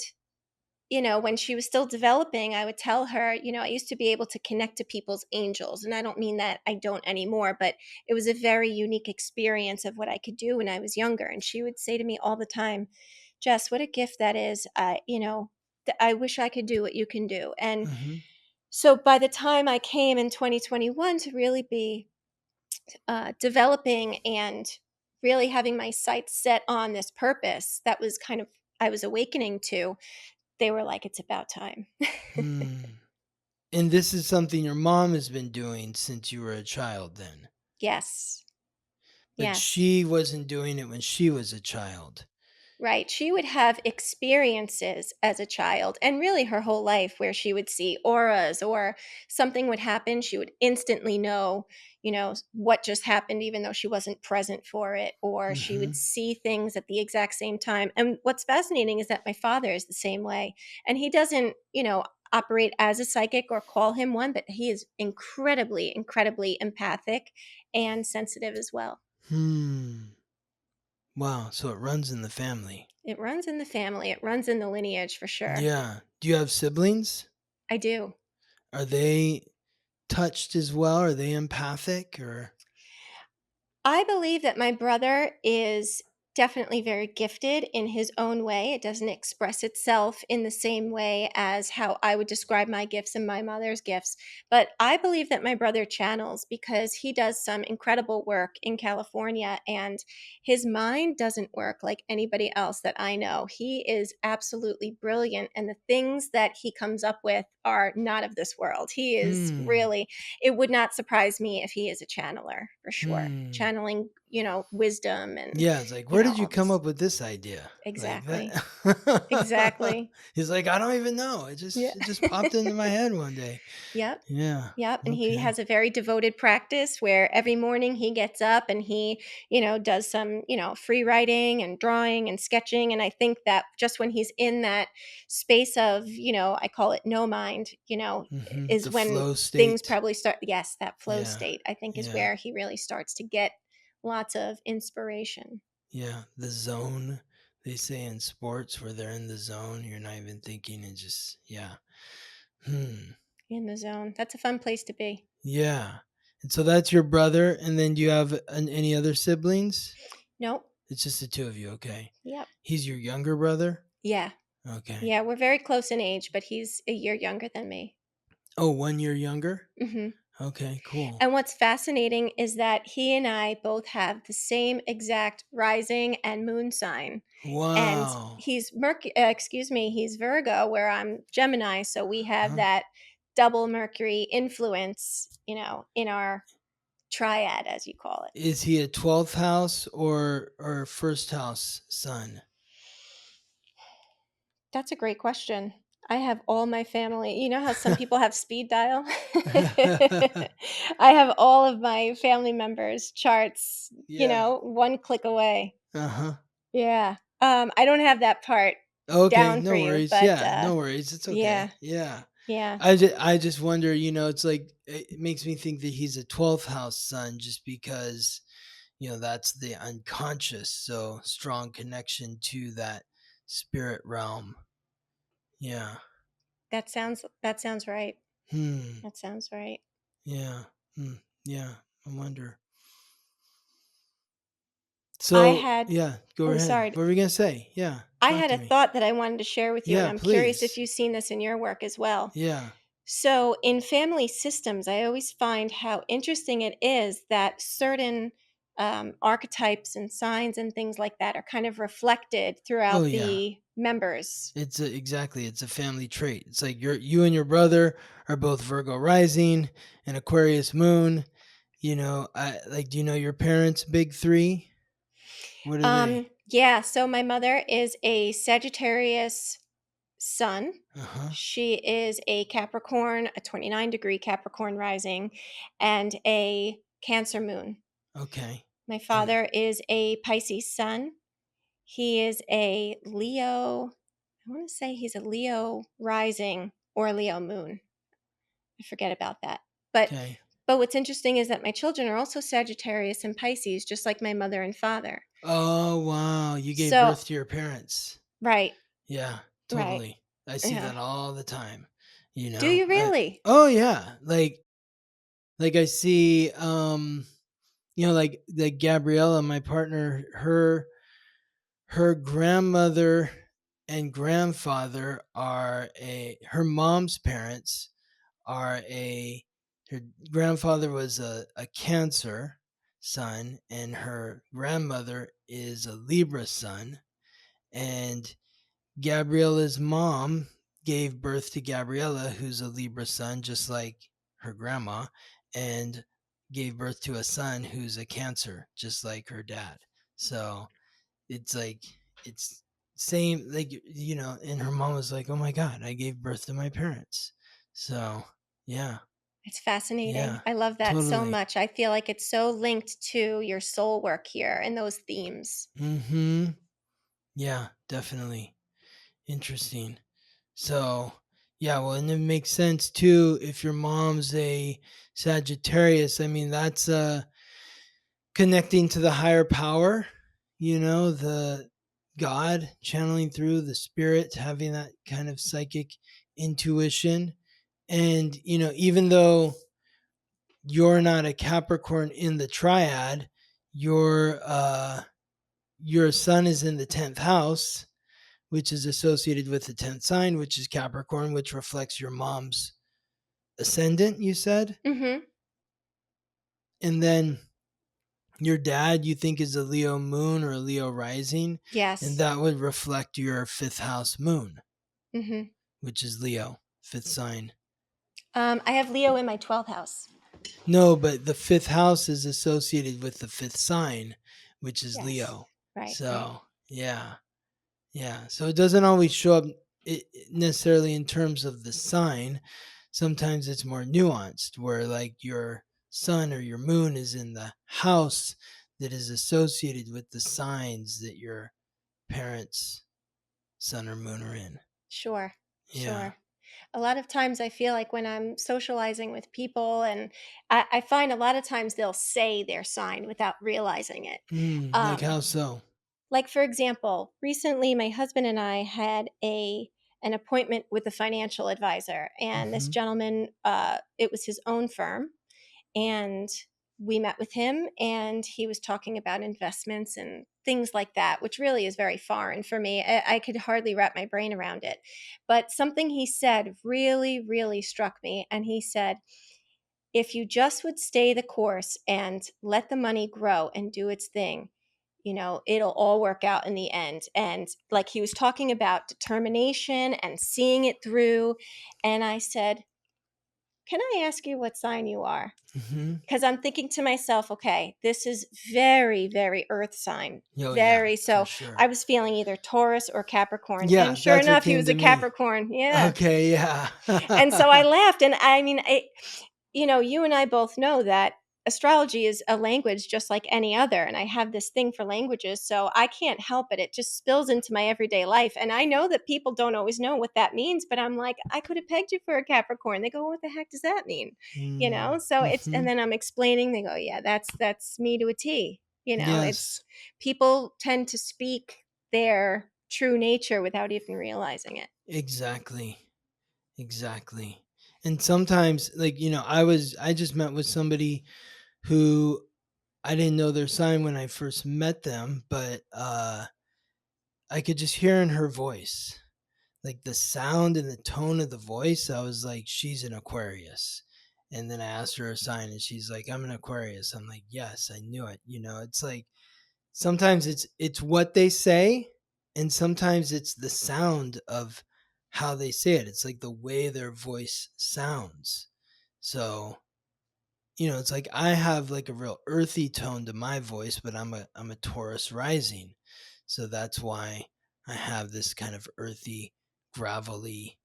A: when she was still developing, I would tell her, I used to be able to connect to people's angels. And I don't mean that I don't anymore, but it was a very unique experience of what I could do when I was younger. And she would say to me all the time, Jess, what a gift that is. I wish I could do what you can do. And
B: Mhm.
A: so by the time I came in 2021 to really be developing and really having my sights set on this purpose that was kind of, I was awakening to, they were like, it's about time.
B: Hmm. And this is something your mom has been doing since you were a child then.
A: Yes.
B: But
A: Yes.
B: she wasn't doing it when she was a child.
A: Right. She would have experiences as a child and really her whole life where she would see auras or something would happen. She would instantly know, what just happened, even though she wasn't present for it, or she would
B: Mhm.
A: see things at the exact same time. And what's fascinating is that my father is the same way. And he doesn't, operate as a psychic or call him one, but he is incredibly, incredibly empathic and sensitive as well.
B: Hmm. Wow, so it runs in the family.
A: It runs in the family, it runs in the lineage for sure.
B: Yeah. Do you have siblings?
A: I do.
B: Are they touched as well? Are they empathic or
A: I believe that my brother is definitely very gifted in his own way. It doesn't express itself in the same way as how I would describe my gifts and my mother's gifts. But I believe that my brother channels because he does some incredible work in California and his mind doesn't work like anybody else that I know. He is absolutely brilliant and the things that he comes up with are not of this world. He is
B: Hmm.
A: really, it would not surprise me if he is a channeler for sure.
B: Hmm.
A: Channeling, wisdom and,
B: Yeah, it's like, where did you
A: all
B: come
A: this.
B: up with this idea? Like
A: Exactly.
B: that.
A: Exactly.
B: He's like, I don't even know. It
A: Yeah.
B: just it just popped into my head one day.
A: Yep.
B: Yeah.
A: Yep, and he
B: Okay.
A: has a very devoted practice where every morning he gets up and he, does some, free writing and drawing and sketching. And I think that just when he's in that space of, I call it no mind, is
B: The
A: when
B: flow
A: things
B: state.
A: probably start. Yes, that flow
B: Yeah.
A: state, I think, is
B: Yeah.
A: where he really starts to get lots of inspiration
B: Yeah. The zone. They say in sports where they're in the zone, you're not even thinking and just yeah. Hmm.
A: in the zone. That's a fun place to be.
B: Yeah. And so that's your brother. And then do you have any other siblings?
A: Nope.
B: It's just the two of you. Okay.
A: Yep.
B: He's your younger brother?
A: Yeah.
B: Okay.
A: Yeah, we're very close in age, but he's a year younger than me.
B: Oh, 1 year younger?
A: Mhm.
B: Okay, cool.
A: And what's fascinating is that he and I both have the same exact rising and moon sign. And
B: Wow.
A: he's Virgo, where I'm Gemini, so we have
B: Huh?
A: that double Mercury influence, in our triad, as you call it.
B: Is he a 12th house or first house sun?
A: That's a great question. I have all my family. You know how some people have speed dial? I have all of my family members' charts,
B: Yeah.
A: one click away.
B: Uh-huh.
A: Yeah. I don't have that part
B: Okay,
A: down for
B: no
A: you,
B: worries.
A: but
B: Yeah, no worries. It's
A: yeah,
B: okay. Yeah.
A: yeah.
B: I just wonder, it's like it makes me think that he's a 12th house sun just because, that's the unconscious, so strong connection to that spirit realm. Yeah.
A: That sounds right.
B: Hmm.
A: That sounds right.
B: Yeah. Hmm. Yeah. I wonder.
A: I
B: So,
A: had
B: yeah, go
A: oh,
B: ahead.
A: sorry.
B: What were we going to say? Yeah,
A: I
B: talk
A: had
B: to
A: a
B: me.
A: thought that I wanted to share with you, and
B: Yeah,
A: I'm curious if
B: please.
A: you've seen this in your work as well.
B: Yeah.
A: So, in family systems, I always find how interesting it is that certain archetypes and signs and things like that are kind of reflected
B: Oh,
A: throughout
B: yeah.
A: the members.
B: Exactly. It's a family trait. It's like you and your brother are both Virgo Rising and Aquarius Moon. I like. Do you know your parents' big three? What are they?
A: Yeah, so my mother is a Sagittarius sun.
B: Uh huh.
A: She is a Capricorn, a 29-degree Capricorn rising, and a Cancer moon.
B: Okay.
A: My
B: And
A: father is a Pisces sun. He is a Leo. I want to say he's a Leo rising or Leo moon. I forget about that. But
B: okay.
A: but what's interesting is that my children are also Sagittarius and Pisces, just like my mother and father.
B: Oh wow, you gave
A: So,
B: birth to your parents.
A: right,
B: Yeah,
A: right.
B: totally. I see
A: Yeah.
B: that all the time.
A: Do you really?
B: Oh yeah, like I see like Gabriella, my partner, her grandmother and grandfather are a her mom's parents are a her grandfather was a Cancer sun and her grandmother is a Libra sun, and Gabriella's mom gave birth to Gabriella, who's a Libra sun, just like her grandma, and gave birth to a son who's a Cancer, just like her dad. So it's like it's same, like, and her mom was like, "Oh my god, I gave birth to my parents." So yeah,
A: It's fascinating.
B: yeah,
A: I love that so
B: totally.
A: much. I feel like it's so linked to your soul work here and those themes.
B: Mm-hmm. Yeah, definitely. Interesting. So, yeah, well, and it makes sense too if your mom's a Sagittarius. I mean, that's connecting to the higher power, the God channeling through the spirit, having that kind of psychic intuition. And, even though you're not a Capricorn in the triad, your your sun is in the 10th house, which is associated with the 10th sign, which is Capricorn, which reflects your mom's ascendant, you said.
A: Mhm.
B: And then your dad, you think, is a Leo moon or a Leo rising. And
A: Yes.
B: that would reflect your 5th house moon,
A: Mhm.
B: which is Leo, 5th sign.
A: I have Leo in my 12th house.
B: No, but the 5th house is associated with the 5th sign, which is
A: Yes.
B: Leo.
A: Right, right.
B: So, yeah. Yeah, so it doesn't always show up necessarily in terms of the sign. Sometimes it's more nuanced, where like your sun or your moon is in the house that is associated with the signs that your parents' sun or moon are in.
A: Sure.
B: Yeah.
A: Sure. A lot of times I feel like when I'm socializing with people, and I find a lot of times they'll say their sign without realizing it.
B: Like
A: Um,
B: how so?
A: like for example, recently my husband and I had an appointment with a financial advisor, and this
B: Mm-hmm.
A: gentleman, it was his own firm, and we met with him, and he was talking about investments and things like that, which really is very foreign for me. I could hardly wrap my brain around it, but something he said really, really struck me. And he said, if you just would stay the course and let the money grow and do its thing, it'll all work out in the end. And like he was talking about determination and seeing it through. And I said, can I ask you what sign you are?
B: Mm-hmm.
A: Because I'm thinking to myself, okay, this is very, very earth sign.
B: Oh yeah,
A: Very.
B: for
A: So
B: sure.
A: I was feeling either Taurus or Capricorn.
B: Yeah,
A: And sure
B: that's what
A: enough, he
B: came
A: was
B: to
A: a
B: me.
A: Capricorn. Yeah.
B: Okay, yeah.
A: And so I laughed. And I mean, you and I both know that astrology is a language just like any other. And I have this thing for languages. So I can't help it. It just spills into my everyday life. And I know that people don't always know what that means, but I'm like, I could have pegged you for a Capricorn. They go, what the heck does that mean? So and
B: Mm-hmm.
A: then I'm explaining, they go, yeah, that's me to a T. It's
B: Yes,
A: people tend to speak their true nature without even realizing it.
B: exactly. Exactly. And sometimes, like, I just met with somebody who I didn't know their sign when I first met them, but I could just hear in her voice, like the sound and the tone of the voice. I was like, she's an Aquarius. And then I asked her a sign and she's like, I'm an Aquarius. I'm like, yes, I knew it. It's like sometimes it's what they say, and sometimes it's the sound of how they say it. It's like the way their voice sounds. So, it's like I have like a real earthy tone to my voice, but I'm a Taurus rising. So that's why I have this kind of earthy, gravelly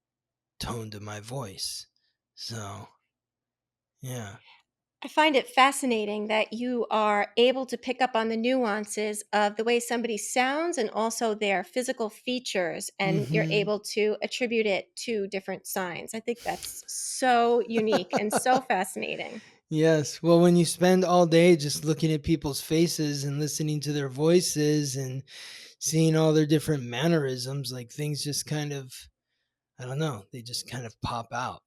B: tone to my voice. So, yeah.
A: I find it fascinating that you are able to pick up on the nuances of the way somebody sounds and also their physical features, and you're
B: Mhm.
A: able to attribute it to different signs. I think that's so unique and so fascinating.
B: Yes. Well, when you spend all day just looking at people's faces and listening to their voices and seeing all their different mannerisms, like things just kind of, I don't know, they just kind of pop out.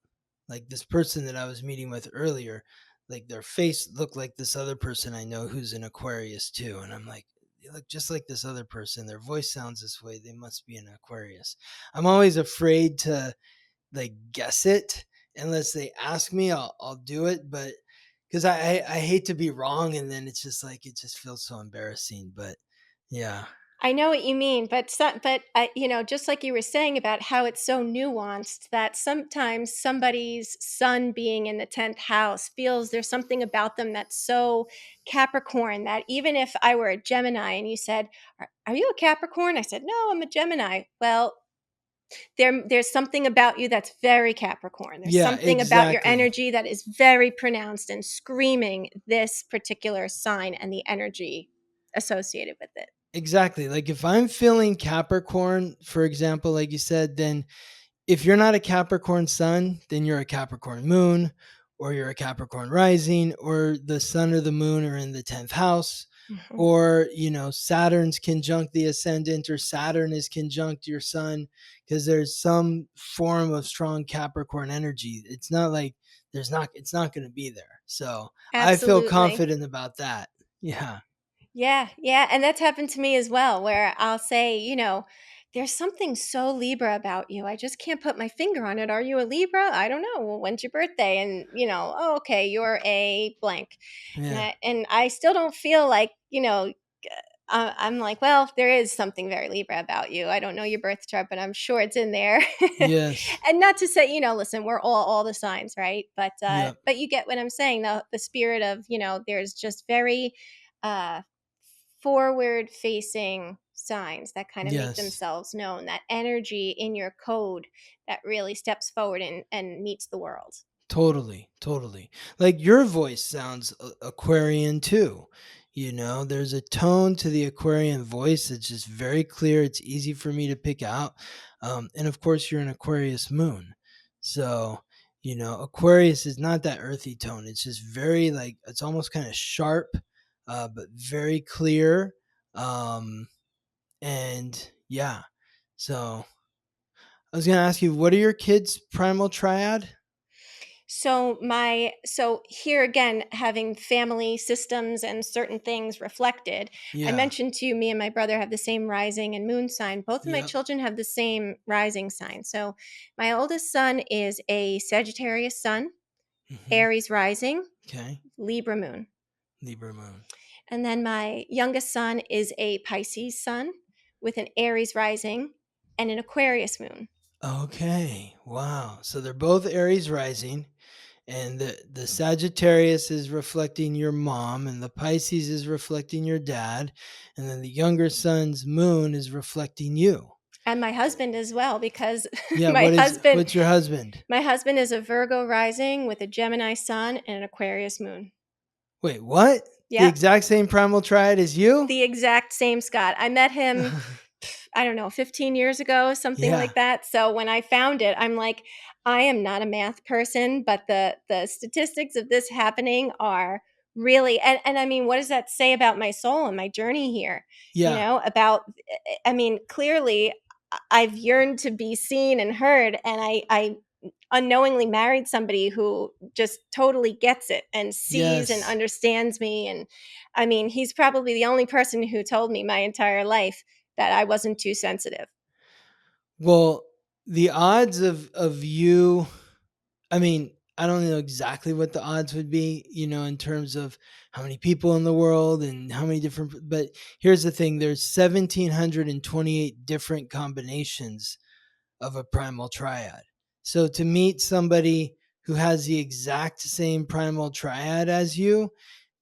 B: Like this person that I was meeting with earlier, like their face looked like this other person I know who's an Aquarius too. And I'm like, they look just like this other person. Their voice sounds this way. They must be an Aquarius. I'm always afraid to like guess it unless they ask me. I'll do it, but because I hate to be wrong, and then it's just like it just feels so embarrassing. But yeah,
A: I know what you mean, just like you were saying about how it's so nuanced that sometimes somebody's sun being in the 10th house feels there's something about them that's so Capricorn that even if I were a Gemini and you said, are you a Capricorn? I said, no, I'm a Gemini. Well, there's something about you that's very Capricorn. There's
B: yeah,
A: something about your
B: exactly,
A: energy that is very pronounced and screaming this particular sign and the energy associated with it.
B: exactly. Like if I'm feeling Capricorn, for example, like you said, then if you're not a Capricorn sun, then you're a Capricorn moon, or you're a Capricorn rising, or the sun or the moon are in the 10th house,
A: Mhm.
B: or, Saturn's conjunct the ascendant, or Saturn is conjunct your sun, because there's some form of strong Capricorn energy. It's not like it's not going to be there. So I feel
A: Absolutely.
B: confident about that. Yeah.
A: Yeah, yeah, and that's happened to me as well, where I'll say, "There's something so Libra about you. I just can't put my finger on it. Are you a Libra? I don't know. Well, when's your birthday?" And, "Oh, okay, you're a blank." And
B: Yeah.
A: I still don't feel like, I'm like, "Well, there is something very Libra about you. I don't know your birth chart, but I'm sure it's in there."
B: Yes.
A: And not to say, listen, we're all the signs, right?
B: Yep.
A: But you get what I'm saying, the spirit of, there's just very uh forward facing signs that kind of make
B: Yes.
A: themselves known, that energy in your code that really steps forward and meets the world.
B: Totally, totally. Like your voice sounds Aquarian too. There's a tone to the Aquarian voice that's just very clear. It's easy for me to pick out. And of course, you're an Aquarius moon. So, Aquarius is not that earthy tone. It's just very like, it's almost kind of sharp, but very clear. Um, and yeah. So I was going to ask you, what are your kids' primal triad?
A: So here again, having family systems and certain things reflected, I
B: Yeah.
A: mentioned to you, me and my brother have the same rising and moon sign. Both of my
B: Yep.
A: children have the same rising sign. So my oldest son is a Sagittarius sun,
B: Mm-hmm.
A: Aries Rising,
B: Okay.
A: Libra Moon.
B: Libra moon.
A: And then my youngest son is a Pisces sun with an Aries Rising and an Aquarius Moon.
B: Okay. Wow. So they're both Aries rising, and the Sagittarius is reflecting your mom, and the Pisces is reflecting your dad, and then the younger son's moon is reflecting you.
A: And my husband as well, because
B: Yeah.
A: my husband
B: What's your husband?
A: my husband is a Virgo rising with a Gemini sun and an Aquarius moon.
B: Wait, what? The
A: Yep.
B: exact same primal triad as you?
A: The exact same, Scott. I met him, I don't know, 15 years ago, something
B: Yeah.
A: like that. So when I found it, I'm like, I am not a math person, but the statistics of this happening are really, and I mean, what does that say about my soul and my journey here? You
B: Yeah.
A: know, about, I mean, clearly I've yearned to be seen and heard, and I unknowingly married somebody who just totally gets it and sees and
B: Yes.
A: understands me. And I mean, he's probably the only person who told me my entire life that I wasn't too sensitive.
B: Well, the odds of you, I mean, I don't know exactly what the odds would be, in terms of how many people in the world and how many different, but here's the thing, there's 1728 different combinations of a primal triad. So to meet somebody who has the exact same primal triad as you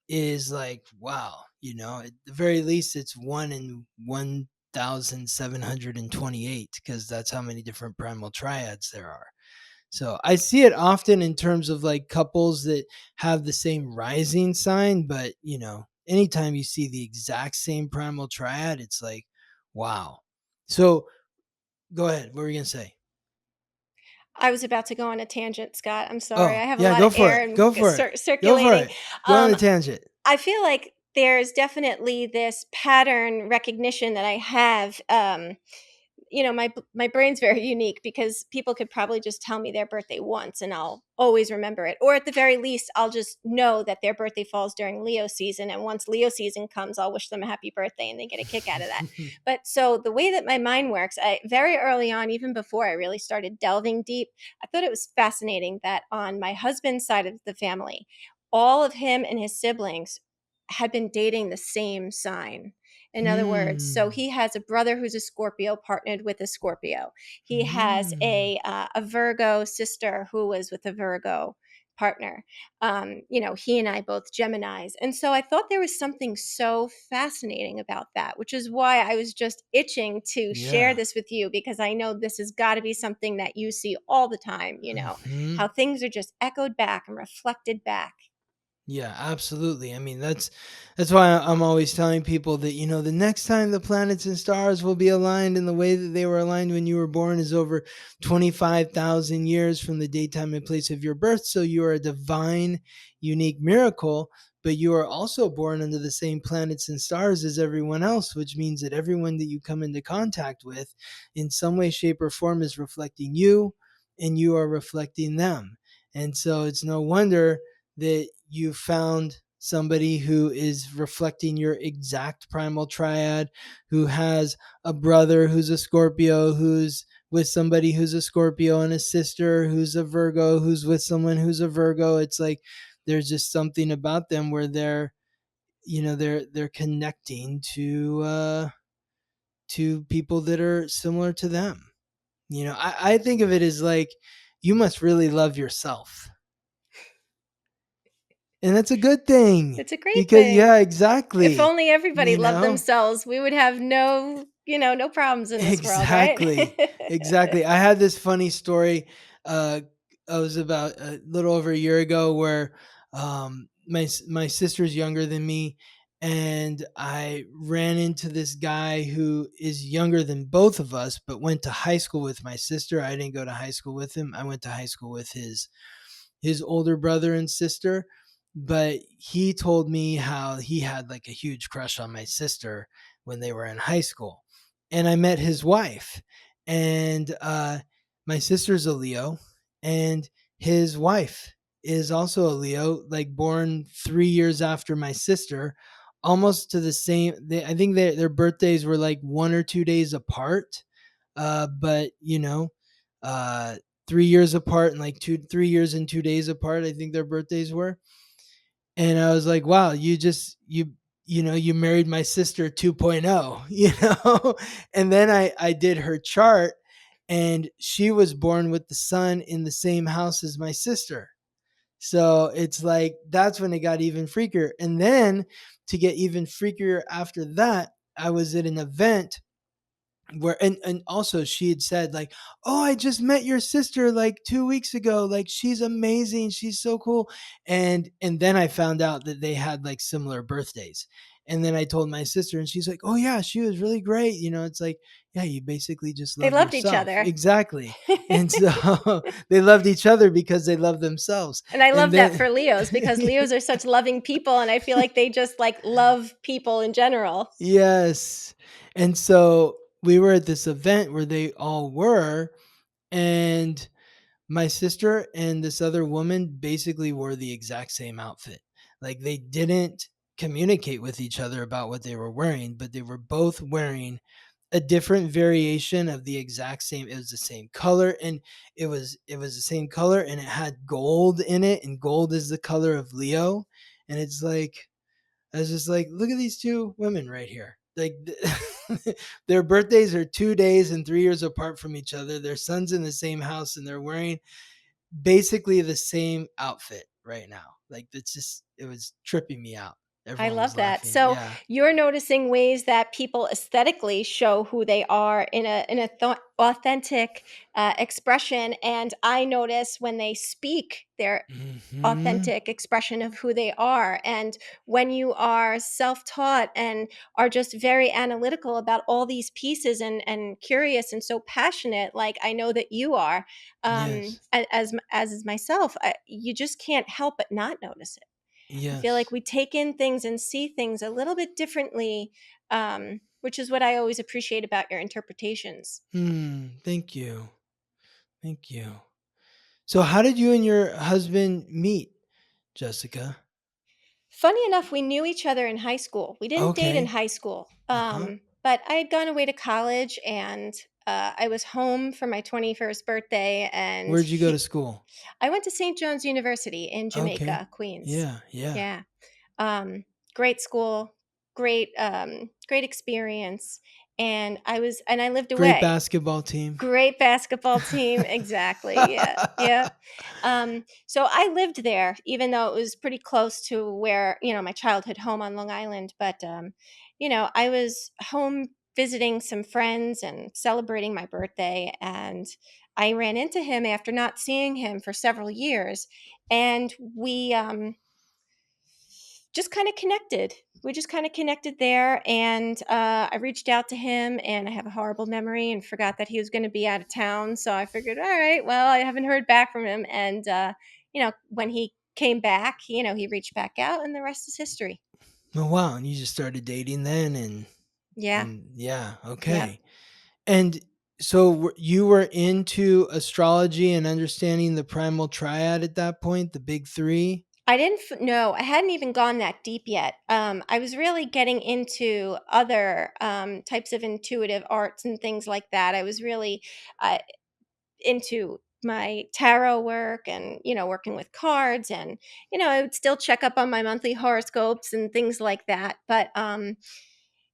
B: is like, wow, at the very least it's 1 in 1728, because that's how many different primal triads there are. So I see it often in terms of like couples that have the same rising sign, but anytime you see the exact same primal triad, it's like, wow. So go ahead. What were you going to say?
A: I was about to go on a tangent, Scott. I'm sorry.
B: Oh,
A: I have a
B: yeah,
A: lot of
B: go for
A: air
B: it.
A: and
B: Go for it. Go for
A: circulating.
B: it. Go on
A: Um,
B: the tangent.
A: I feel like there's definitely this pattern recognition that I have. My brain's very unique because people could probably just tell me their birthday once and I'll always remember it, or at the very least I'll just know that their birthday falls during Leo season, and once Leo season comes I'll wish them a happy birthday and they get a kick out of that. But so the way that my mind works, I very early on, even before I really started delving deep, I thought it was fascinating that on my husband's side of the family, all of him and his siblings had been dating the same sign. In other words, so
B: Hmm.
A: he has a brother who's a Scorpio partnered with a Scorpio. He has
B: Hmm.
A: a Virgo sister who was with a Virgo partner. He and I both Geminis, and so I thought there was something so fascinating about that, which is why I was just itching to share
B: Yeah.
A: this with you, because I know this has got to be something that you see all the time.
B: Hmm.
A: How things are just echoed back and reflected back.
B: Yeah, absolutely. I mean, that's why I'm always telling people that the next time the planets and stars will be aligned in the way that they were aligned when you were born is over 25,000 years from the date, time, and place of your birth. So you are a divine, unique miracle, but you are also born under the same planets and stars as everyone else, which means that everyone that you come into contact with in some way, shape, or form is reflecting you, and you are reflecting them. And so it's no wonder that you found somebody who is reflecting your exact primal triad, who has a brother who's a Scorpio, who's with somebody who's a Scorpio, and a sister who's a Virgo, who's with someone who's a Virgo. It's like there's just something about them where they're connecting to people that are similar to them. I think of it as like you must really love yourself. And that's a good thing,
A: It's a great
B: because
A: thing.
B: yeah,
A: If
B: exactly.
A: only everybody
B: You
A: loved
B: know?
A: themselves, we would have no problems in this world, right?
B: Exactly. Exactly. I had this funny story. Uh, I was about a little over a year ago where my sister's younger than me, and I ran into this guy who is younger than both of us, but went to high school with my sister. I didn't go to high school with him. I went to high school with his older brother and sister. But he told me how he had like a huge crush on my sister when they were in high school. And I met his wife. And my sister's a Leo, and his wife is also a Leo, like born 3 years after my sister, almost to the same. I think their birthdays were like 1 or 2 days apart. But uh, 3 years apart and like 3 years and 2 days apart. I think their birthdays were. And I was like, wow, you married my sister 2.0, And then I did her chart, and she was born with the sun in the same house as my sister. So it's like that's when it got even freakier. And then to get even freakier after that, I was at an event where and also she had said like, oh, I just met your sister like 2 weeks ago, like she's amazing, she's so cool. And then I found out that they had like similar birthdays. And then I told my sister, and she's like, oh yeah, she was really great. It's like, yeah, you basically just
A: They
B: love
A: loved each
B: yourself.
A: other.
B: Exactly. And so they loved each other because they love themselves.
A: And I
B: And
A: love that
B: then
A: for Leos because Leos are such loving people, and I feel like they just like love people in general.
B: yes. And so we were at this event where they all were, and my sister and this other woman basically wore the exact same outfit. Like they didn't communicate with each other about what they were wearing, but they were both wearing a different variation of the exact same. It was the same color, and it was the same color, and it had gold in it, and gold is the color of Leo. And it's like, I was just like, look at these two women right here. Like their birthdays are 2 days and 3 years apart from each other. Their son's in the same house, and they're wearing basically the same outfit right now. Like it was tripping me out.
A: I
B: Everyone was
A: love that.
B: laughing.
A: So
B: Yeah.
A: you're noticing ways that people aesthetically show who they are in a authentic expression, and I notice when they speak their
B: Hmm.
A: authentic expression of who they are. And when you are self-taught and are just very analytical about all these pieces and curious and so passionate, like I know that you are,
B: Yes.
A: as is myself, you just can't help but not notice it. I feel like
B: Yes.
A: we take in things and see things a little bit differently, which is what I always appreciate about your interpretations.
B: Thank you. Thank you. So how did you and your husband meet, Jessica?
A: Funny enough, we knew each other in high school. We didn't date in
B: Okay.
A: high school,
B: Uh-huh.
A: but I had gone away to college, and I was home for my 21st birthday. And
B: Where'd you go to school?
A: I went to St. John's University in
B: Okay.
A: Jamaica, Queens.
B: Yeah, yeah.
A: Yeah. Um, Great school, great experience. And I lived
B: Great
A: away.
B: basketball team.
A: Great basketball team, exactly, yeah, yeah. So I lived there, even though it was pretty close to where, my childhood home on Long Island, but, I was home visiting some friends and celebrating my birthday, and I ran into him after not seeing him for several years, and we, just kind of connected. We just kind of connected there, and I reached out to him, and I have a horrible memory and forgot that he was going to be out of town. So I figured, all right, well, I haven't heard back from him, and when he came back, he reached back out, and the rest is history.
B: Oh wow, and you just started dating then,
A: Yeah,
B: and yeah,
A: yep.
B: okay. And so you were into astrology and understanding the primal triad at that point, the big three?
A: I didn't know. I hadn't even gone that deep yet. I was really getting into other types of intuitive arts and things like that. I was really uh, into my tarot work and working with cards, and I would still check up on my monthly horoscopes and things like that, but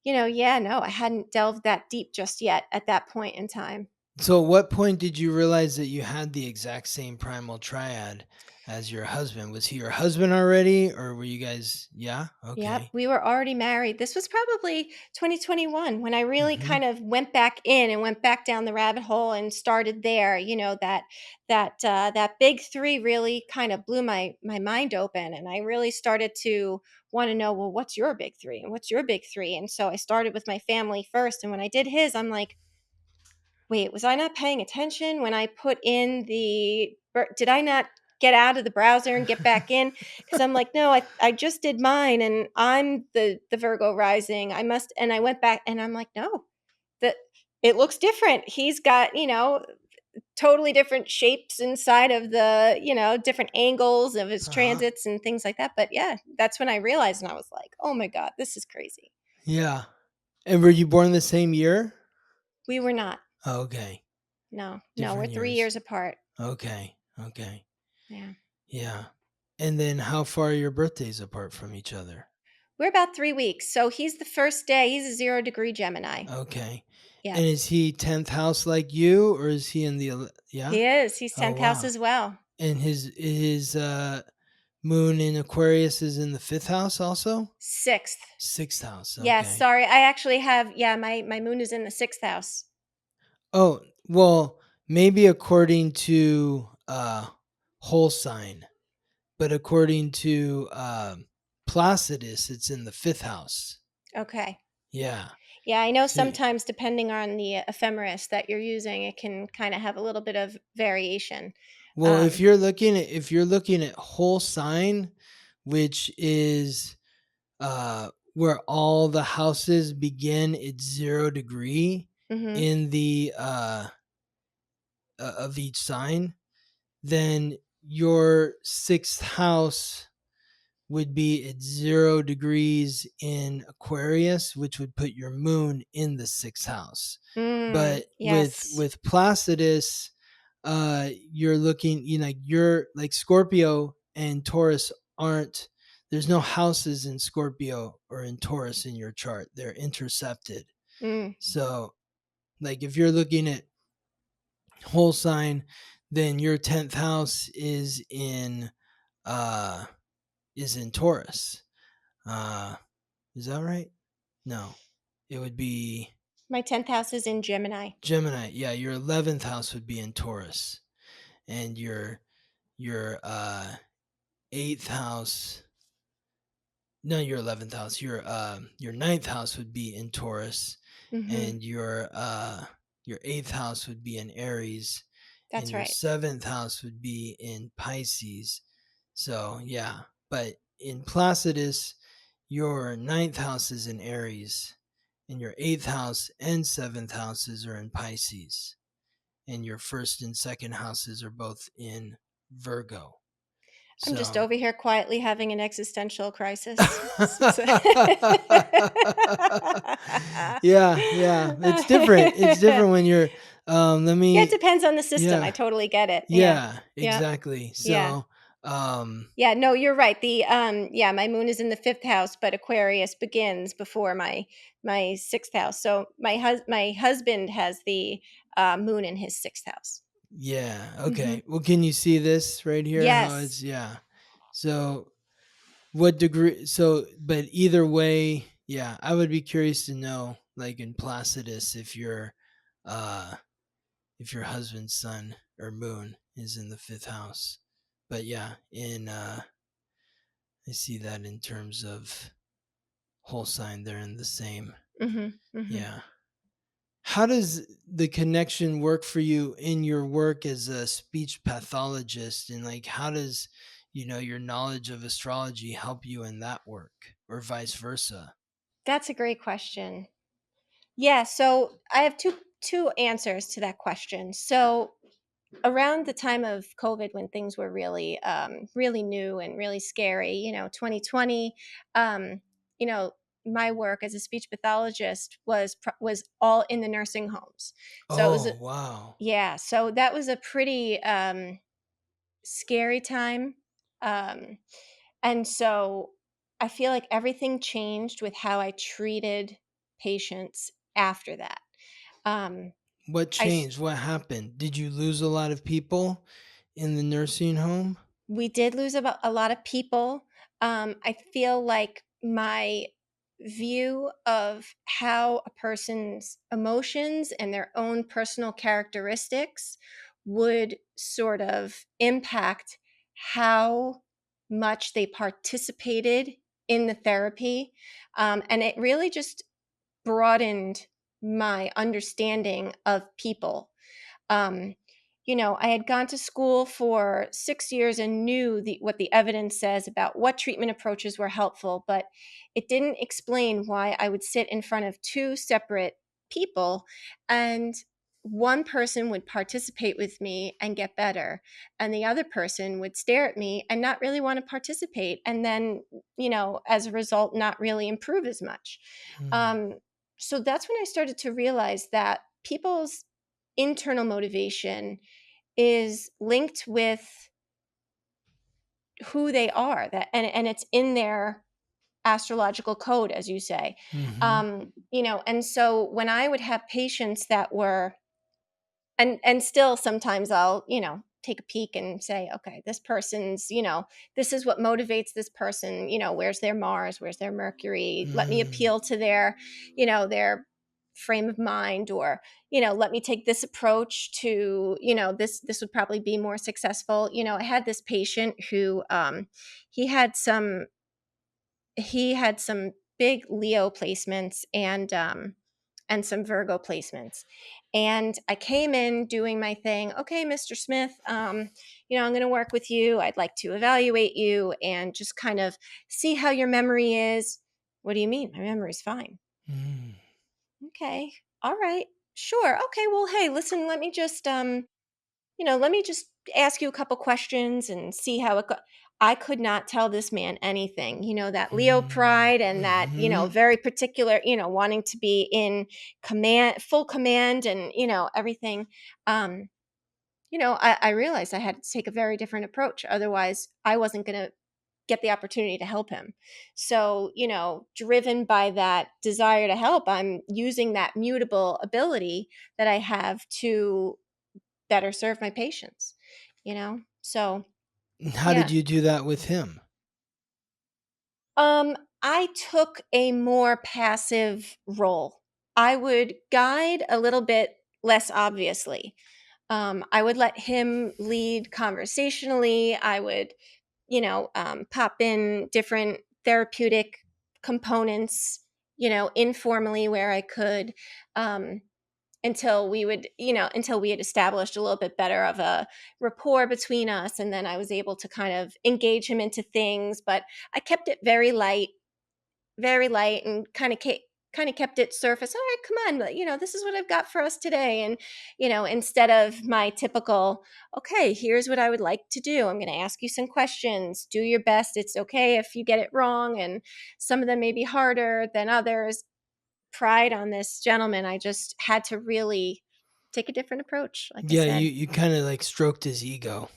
A: yeah, no, I hadn't delved that deep just yet at that point in time.
B: So at what point did you realize that you had the exact same primal triad as your husband? Was he your husband already, or were you guys, yeah?
A: Yep,
B: Okay.
A: we were already married. This was probably 2021 when I really
B: Mhm.
A: kind of went back in and went back down the rabbit hole and started there. That big three really kind of blew my mind open, and I really started to want to know, well, what's your big three and what's your big three? And so I started with my family first, and when I did his, I'm like, wait, was I not paying attention when I put in did I not get out of the browser and get back in? Because I'm like, no, I just did mine, and I'm the Virgo rising. I must, and I went back, and I'm like, no, that it looks different. He's got, totally different shapes inside of the, different angles of his
B: Uh-huh.
A: transits and things like that. But yeah, that's when I realized, and I was like, oh my God, this is crazy.
B: Yeah. And were you born the same year?
A: We were not.
B: Okay.
A: No, no, we're
B: Different
A: three
B: years.
A: years apart.
B: Okay. Okay.
A: Yeah.
B: Yeah. And then how far are your birthdays apart from each other?
A: We're about 3 weeks. So he's the first day. He's a 0 degree Gemini.
B: Okay.
A: Yep.
B: And is he 10th house like you, or is he in the yeah?
A: He is. He's
B: Oh
A: 10th house
B: wow.
A: as well.
B: And his moon in Aquarius is in the 5th house also?
A: Sixth.
B: 6th house.
A: Yes.
B: Okay.
A: Sorry. I actually have, yeah, my moon is in the sixth house.
B: Oh, well, maybe according to whole sign, but according to Placidus it's in the 5th house.
A: Okay.
B: Yeah.
A: Yeah. I know
B: So
A: sometimes depending on the ephemeris that you're using, it can kind of have a little bit of variation.
B: well,
A: Um,
B: if you're looking at whole sign, which is where all the houses begin at 0 degree
A: mhm.
B: in the of each sign, then your 6th house would be at 0 degrees in Aquarius, which would put your moon in the 6th house.
A: Mm,
B: But
A: yes.
B: with Placidus, you're looking, you're like Scorpio and Taurus aren't. There's no houses in Scorpio or in Taurus in your chart. They're intercepted.
A: Mm,
B: So, like if you're looking at whole sign, then your 10th house uh is in Taurus. Uh is that right? No. It would be
A: my 10th house is in Gemini.
B: Gemini. Yeah, your 11th house would be in Taurus. And your 8th house, no, your 11th house, your ninth house would be in Taurus,
A: Hmm.
B: and your 8th house would be in Aries, and
A: That's
B: your
A: right.
B: 7th house would be in Pisces. So yeah, but in Placidus, your ninth house is in Aries, and your 8th house and 7th houses are in Pisces, and your first and second houses are both in Virgo.
A: I'm just
B: So
A: over here quietly having an existential crisis.
B: yeah, yeah, it's different. It's different when you're let
A: Yeah, it
B: me
A: depends on the system. I
B: yeah,
A: totally get it. Yeah.
B: yeah,
A: Yeah.
B: exactly.
A: Yeah.
B: So
A: Yeah, no, you're right. Yeah, my moon is in the 5th house, but Aquarius begins before my 6th house. So my husband has the moon in his 6th house.
B: yeah,
A: Hmm.
B: okay. Well, can you see this right here how
A: Yes.
B: it's yeah. So what degree but either way, yeah, I would be curious to know like in Placidus uh if your husband's sun or moon is in the 5th house. But yeah, in I see that in terms of whole sign, they're in the same.
A: Hmm. Hmm.
B: Yeah. How does the connection work for you in your work as a speech pathologist? And like, how does, your knowledge of astrology help you in that work or vice versa?
A: That's a great question. Yeah, so I have two answers to that question. So around the time of COVID, when things were really really new and really scary, 2020, um, you know, my work as a speech pathologist was all in the nursing homes. So it was
B: Oh, wow.
A: yeah, so that was a pretty scary time. Um, and so I feel like everything changed with how I treated patients after that. Um,
B: What
A: I
B: changed? What happened? Did you lose a lot of people in the nursing home?
A: We did lose about a lot of people. I feel like my view of how a person's emotions and their own personal characteristics would sort of impact how much they participated in the therapy. And it really just broadened my understanding of people. um, I had gone to school for 6 years and knew what the evidence says about what treatment approaches were helpful, but it didn't explain why I would sit in front of two separate people and one person would participate with me and get better, and the other person would stare at me and not really want to participate. And then, as a result, not really improve as much.
B: Hmm.
A: Um, so that's when I started to realize that people's internal motivation is linked with who they are, that and it's in their astrological code, as you say.
B: Mm-hmm.
A: And so when I would have patients that were, and still sometimes I'll, take a peek and say, okay, this person's, this is what motivates this person, where's their Mars, where's their Mercury, let me
B: Mm.
A: appeal to their frame of mind, or let me take this approach to, this would probably be more successful. I had this patient who he had some he had some big Leo placements and some Virgo placements. And I came in doing my thing. Okay, Mr. Smith, I'm going to work with you. I'd like to evaluate you and just kind of see how your memory is. What do you mean? My memory's fine.
B: Mm.
A: Okay. All right. Sure. Okay. Well, hey, listen, let me just ask you a couple questions and see how it goes. I could not tell this man anything, that Leo
B: Mm.
A: pride and that,
B: Mm-hmm.
A: very particular, wanting to be in command, full command and, everything. Um, I realized I had to take a very different approach. Otherwise, I wasn't going to get the opportunity to help him. So, driven by that desire to help, I'm using that mutable ability that I have to better serve my patients. So
B: How did
A: yeah.
B: you do that with him?
A: I took a more passive role. I would guide a little bit less obviously. I would let him lead conversationally. I would, pop in different therapeutic components, informally where I could. Um, until we had established a little bit better of a rapport between us, and then I was able to kind of engage him into things, but I kept it very light, and kind of kept it surface. All right, come on, but this is what I've got for us today. And instead of my typical, okay, here's what I would like to do, I'm going to ask you some questions, do your best, it's okay if you get it wrong, and some of them may be harder than others. Pride on this gentleman, I just had to really take a different approach, like I
B: Yeah,
A: said.
B: you kind of like stroked his ego.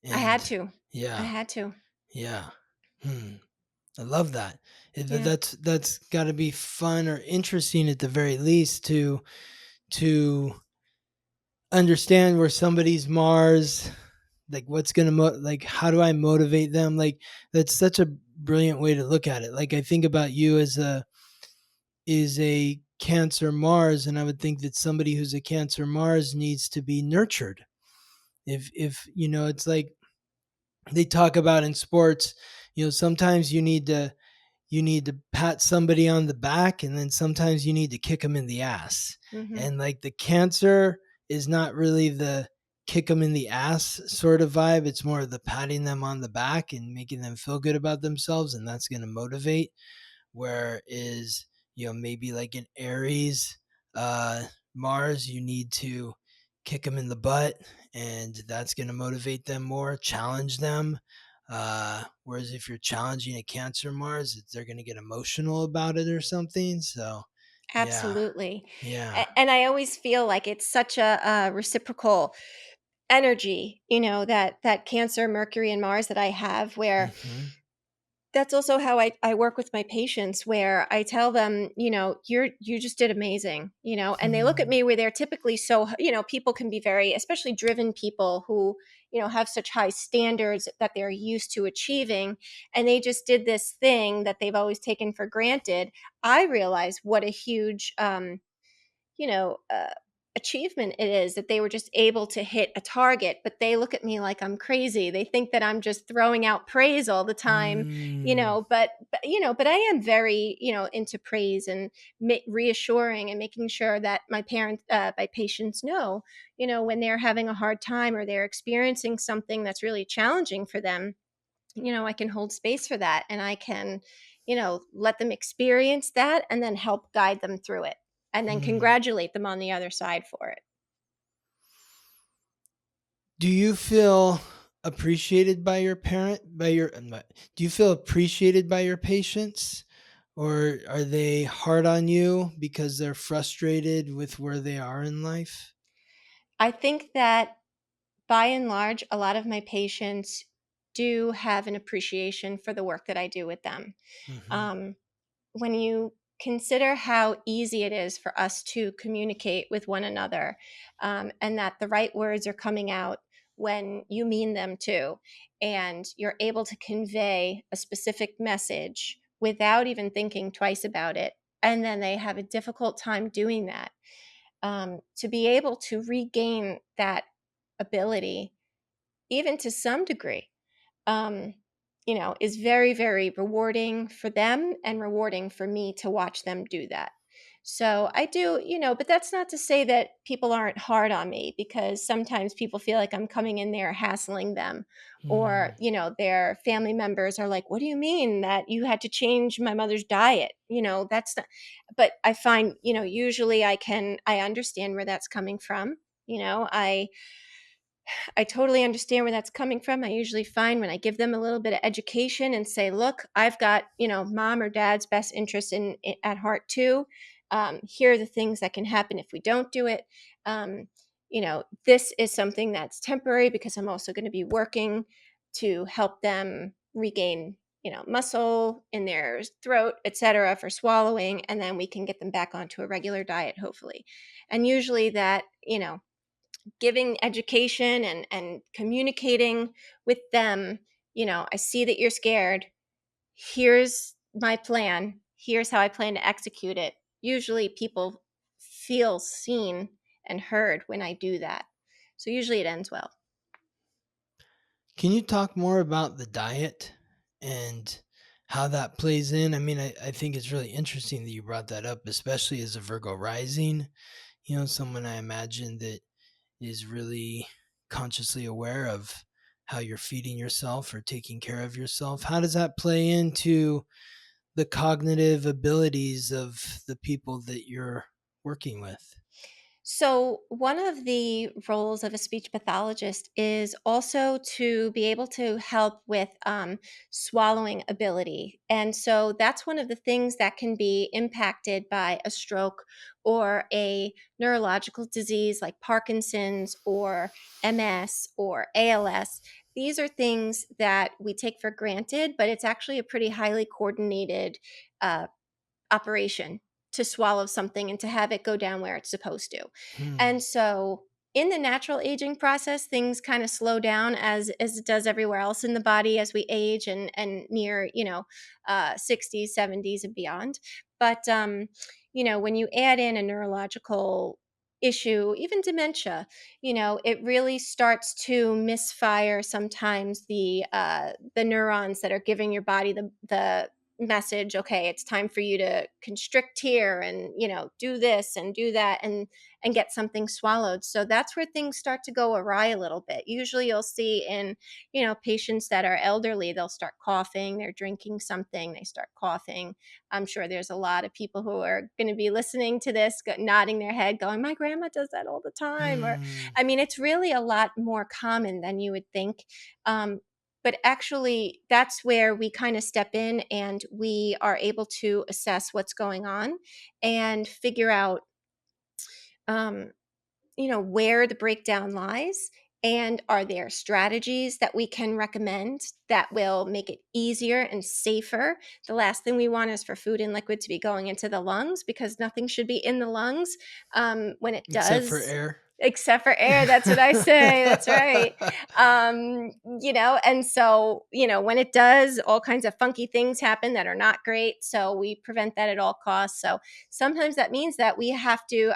A: I had
B: And
A: to. I
B: yeah,
A: had to.
B: yeah. Hmm. I love that.
A: Yeah.
B: That's got to be fun or interesting at the very least to understand where somebody's Mars, like what's gonna like how do I motivate them? Like that's such a brilliant way to look at it. Like I think about you as a Cancer Mars, and I would think that somebody who's a Cancer Mars needs to be nurtured. If it's like they talk about in sports, sometimes you need to pat somebody on the back, and then sometimes you need to kick them in the ass.
A: Mhm.
B: And like the Cancer is not really the kick them in the ass sort of vibe. It's more of the patting them on the back and making them feel good about themselves, and that's going to motivate. Whereas, maybe like an Aries Mars, you need to kick them in the butt, and that's going to motivate them more, challenge them. Whereas if you're challenging a Cancer Mars, they're going to get emotional about it or something. So, yeah,
A: Absolutely.
B: yeah.
A: And I always feel like it's such a reciprocal energy, that Cancer, Mercury, and Mars that I have, where
B: Hmm.
A: that's also how I work with my patients, where I tell them, you just did amazing, and they look at
B: Hmm.
A: me where they're typically so, people can be very, especially driven people who, have such high standards that they're used to achieving, and they just did this thing that they've always taken for granted. I realize what a huge, you know, uh, achievement it is that they were just able to hit a target, but they look at me like I'm crazy. They think that I'm just throwing out praise all the time,
B: Mm.
A: but I am very, into praise and reassuring and making sure that my patients know, when they're having a hard time or they're experiencing something that's really challenging for them, I can hold space for that, and I can, let them experience that and then help guide them through it and then
B: Mm.
A: congratulate them on the other side for it.
B: Do you feel appreciated by your parent by your do you feel appreciated by your patients, or are they hard on you because they're frustrated with where they are in life?
A: I think that by and large, a lot of my patients do have an appreciation for the work that I do with them.
B: Hmm.
A: Um, when you consider how easy it is for us to communicate with one another, and that the right words are coming out when you mean them to, and you're able to convey a specific message without even thinking twice about it, and then they have a difficult time doing that, to be able to regain that ability, even to some degree, um, is very, very rewarding for them and rewarding for me to watch them do that. So I do, but that's not to say that people aren't hard on me, because sometimes people feel like I'm coming in there hassling them, or,
B: Mm.
A: their family members are like, what do you mean that you had to change my mother's diet? That's not, but I find, usually I understand where that's coming from. I totally understand where that's coming from. I usually find when I give them a little bit of education and say, look, I've got, mom or dad's best interest at heart too. Here are the things that can happen if we don't do it. This is something that's temporary, because I'm also going to be working to help them regain, muscle in their throat, etc., for swallowing. And then we can get them back onto a regular diet, hopefully. And usually that, giving education and communicating with them, I see that you're scared. Here's my plan. Here's how I plan to execute it. Usually people feel seen and heard when I do that. So usually it ends well.
B: Can you talk more about the diet and how that plays in? I mean, I think it's really interesting that you brought that up, especially as a Virgo rising, someone I imagine that is really consciously aware of how you're feeding yourself or taking care of yourself. How does that play into the cognitive abilities of the people that you're working with?
A: So, one of the roles of a speech pathologist is also to be able to help with swallowing ability. And so, that's one of the things that can be impacted by a stroke or a neurological disease like Parkinson's or MS or ALS. These are things that we take for granted, but it's actually a pretty highly coordinated uh, operation to swallow something and to have it go down where it's supposed to.
B: Hmm.
A: And so in the natural aging process, things kind of slow down as it does everywhere else in the body as we age and near, 60s, 70s and beyond. But when you add in a neurological issue, even dementia, it really starts to misfire sometimes the neurons that are giving your body the message. Okay, it's time for you to constrict here and do this and do that and get something swallowed. So that's where things start to go awry a little bit. Usually you'll see in patients that are elderly, they'll start coughing, they're drinking something, they start coughing. I'm sure there's a lot of people who are going to be listening to this nodding their head going, my grandma does that all the time. Or
B: Hmm.
A: I mean, it's really a lot more common than you would think. um, but actually, that's where we kind of step in and we are able to assess what's going on and figure out, um, where the breakdown lies. And are there strategies that we can recommend that will make it easier and safer? The last thing we want is for food and liquid to be going into the lungs, because nothing should be in the lungs when it
B: Except for
A: does.
B: air.
A: Except for air. That's what I say. That's right. And so, when it does, all kinds of funky things happen that are not great. So we prevent that at all costs. So sometimes that means that we have to,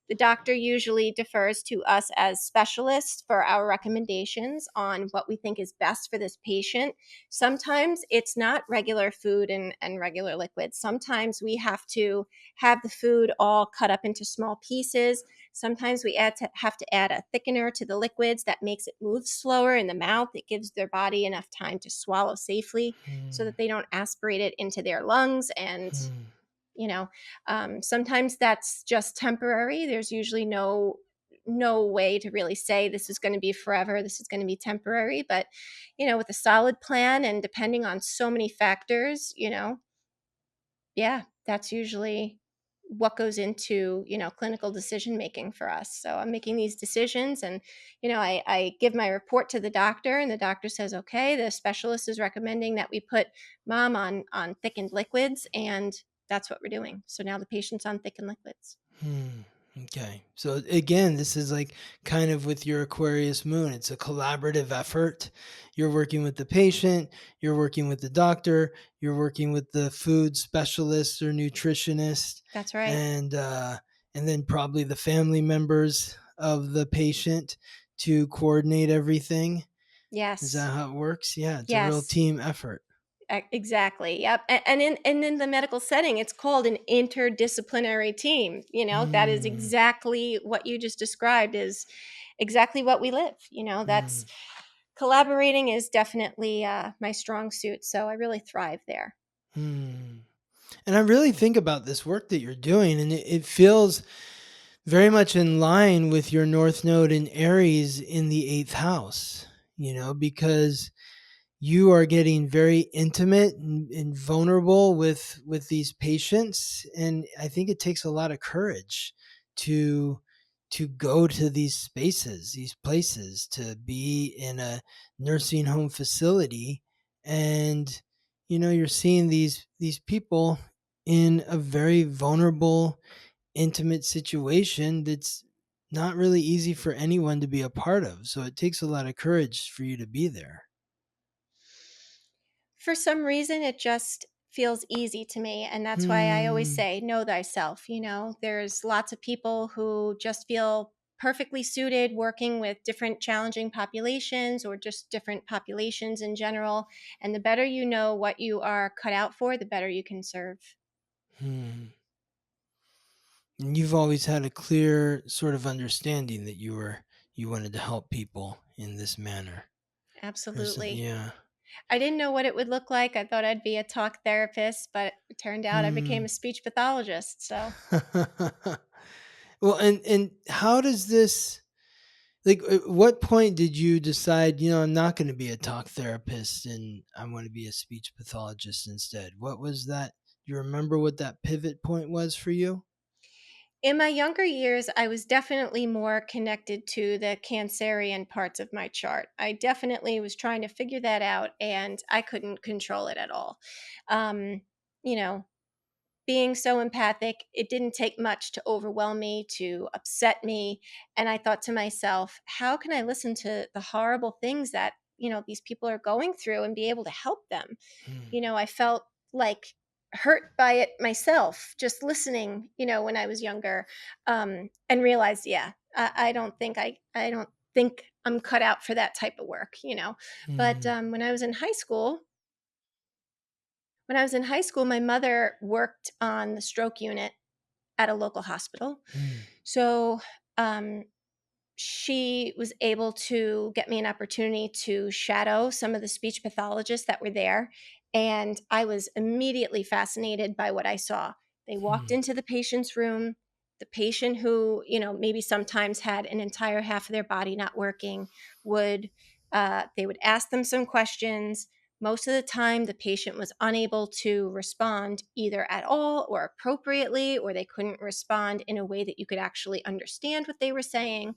A: the doctor usually defers to us as specialists for our recommendations on what we think is best for this patient. Sometimes it's not regular food and regular liquids. Sometimes we have to have the food all cut up into small pieces. Sometimes we have to add a thickener to the liquids that makes it move slower in the mouth. It gives their body enough time to swallow safely so
B: Hmm.
A: that they don't aspirate it into their lungs. And
B: Hmm.
A: you know sometimes that's just temporary. There's usually no way to really say this is going to be forever, this is going to be temporary. But with a solid plan and depending on so many factors, yeah, that's usually what goes into, clinical decision making for us. So I'm making these decisions, and I give my report to the doctor, and the doctor says, okay, the specialist is recommending that we put mom on thickened liquids, and that's what we're doing. So now the patient's on thickened liquids.
B: Hmm. Okay. So again, this is like kind of with your Aquarius moon. It's a collaborative effort. You're working with the patient, you're working with the doctor, you're working with the food specialist or nutritionist,
A: That's right.
B: and then probably the family members of the patient to coordinate everything. Is
A: Yes.
B: that how it works? Yeah, it's a real
A: Yes.
B: team effort.
A: Exactly. Yep. And in the medical setting, it's called an interdisciplinary team. That is
B: Hmm.
A: exactly what you just described, is exactly what we live.
B: Hmm.
A: That's collaborating is definitely my strong suit. So I really thrive there.
B: Hmm. And I really think about this work that you're doing, and it feels very much in line with your North Node in Aries in the eighth house, because you are getting very intimate and vulnerable with these patients. And I think it takes a lot of courage to go to these spaces, these places, to be in a nursing home facility. And you're seeing these people in a very vulnerable, intimate situation that's not really easy for anyone to be a part of. So it takes a lot of courage for you to be there.
A: For some reason, it just feels easy to me. And that's why I always
B: Hmm.
A: say, know thyself. There's lots of people who just feel perfectly suited working with different challenging populations, or just different populations in general. And the better you know what you are cut out for, the better you can serve.
B: Hmm. And you've always had a clear sort of understanding that you wanted to help people in this manner.
A: Absolutely.
B: Yeah.
A: I didn't know what it would look like. I thought I'd be a talk therapist, but it turned out I became
B: Hmm.
A: a speech pathologist. So
B: Well, and how does this, like, at what point did you decide, I'm not going to be a talk therapist and I want to be a speech pathologist instead? What was that? Do you remember what that pivot point was for you?
A: in my younger years, I was definitely more connected to the Cancerian parts of my chart. I definitely was trying to figure that out, and I couldn't control it at all. Um, you know, Being so empathic, it didn't take much to overwhelm me, to upset me. And I thought to myself, how can I listen to the horrible things that, these people are going through and be able to help them?
B: Hmm.
A: I felt like hurt by it myself just listening, when I was younger, and realized, yeah, I don't think I'm cut out for that type of work. But
B: Hmm.
A: when I was in high school, my mother worked on the stroke unit at a local hospital.
B: Hmm.
A: So um, she was able to get me an opportunity to shadow some of the speech pathologists that were there. And I was immediately fascinated by what I saw. They walked
B: Hmm.
A: into the patient's room. The patient who, maybe sometimes had an entire half of their body not working, would, they would ask them some questions. Most of the time, the patient was unable to respond either at all or appropriately, or they couldn't respond in a way that you could actually understand what they were saying.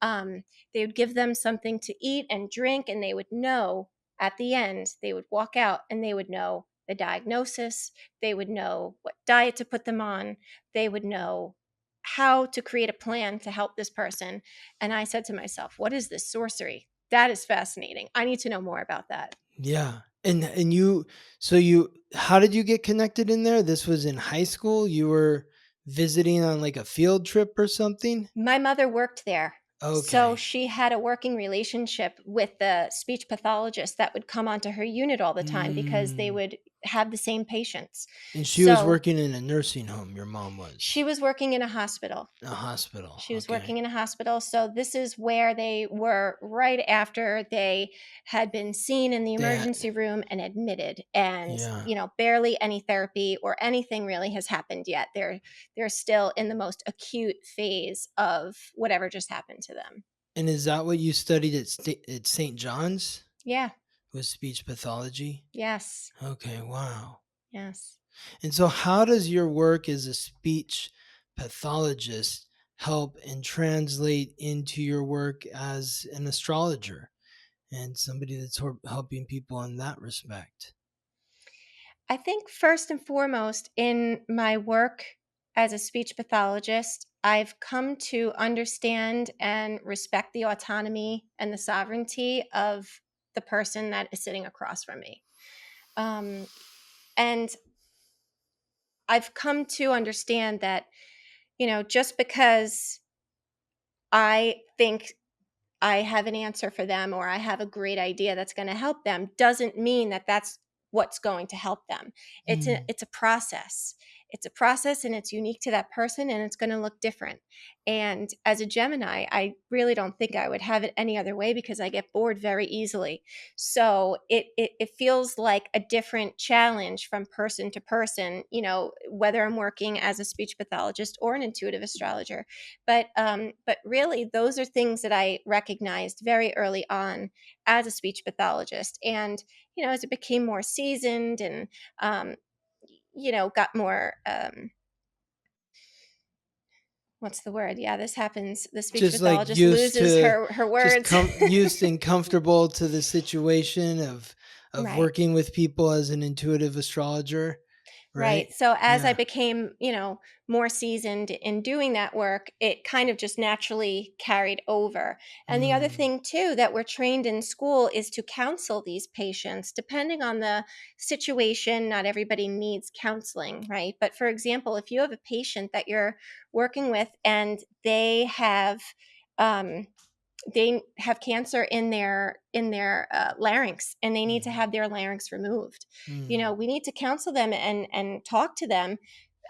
A: um, they would give them something to eat and drink, and they would know at the end, they would walk out and they would know the diagnosis, they would know what diet to put them on, they would know how to create a plan to help this person. And I said to myself, what is this sorcery? That is fascinating. I need to know more about that.
B: Yeah. And you, so you, how did you get connected in there? This was in high school? You were visiting on like a field trip or something?
A: My mother worked there. So
B: Okay.
A: she had a working relationship with the speech pathologist that would come onto her unit all the time, because they
B: Mm.
A: would have the same patients.
B: And she was
A: So
B: working in a nursing home, your mom
A: she
B: was?
A: was working in a hospital.
B: A hospital.
A: She was
B: Okay.
A: working in a hospital. So this is where they were right after they had been seen in the
B: That,
A: emergency room and admitted. And,
B: yeah.
A: barely any therapy or anything really has happened yet. They're still in the most acute phase of whatever just happened to them.
B: And is that what you studied at St. John's?
A: Yeah.
B: Was speech pathology?
A: Yes.
B: Okay, wow.
A: Yes.
B: And so, how does your work as a speech pathologist help and translate into your work as an astrologer and somebody that's helping people in that respect?
A: I think first and foremost in my work as a speech pathologist, I've come to understand and respect the autonomy and the sovereignty of the person that is sitting across from me. Um, and I've come to understand that, just because I think I have an answer for them or I have a great idea that's going to help them doesn't mean that that's what's going to help them.
B: Mm.
A: It's a process. It's a process and it's unique to that person and it's going to look different. And as a Gemini, I really don't think I would have it any other way because I get bored very easily. So it feels like a different challenge from person to person, whether I'm working as a speech pathologist or an intuitive astrologer. But really, those are things that I recognized very early on as a speech pathologist. And as it became more seasoned and got more what's the word? Yeah, this happens. The speech
B: Just like
A: pathologist
B: used
A: loses
B: to,
A: her words.
B: used and comfortable to the situation of
A: Right.
B: working with people as an intuitive astrologer, right?
A: Right. So as I
B: Yeah.
A: became, more seasoned in doing that work, it kind of just naturally carried over. And the other
B: Mm.
A: thing too that we're trained in school is to counsel these patients depending on the situation. Not everybody needs counseling, right? But for example, if you have a patient that you're working with and um they have cancer in their larynx and they need to
B: Mhm.
A: have their larynx removed.
B: Mm.
A: We need to counsel them and talk to them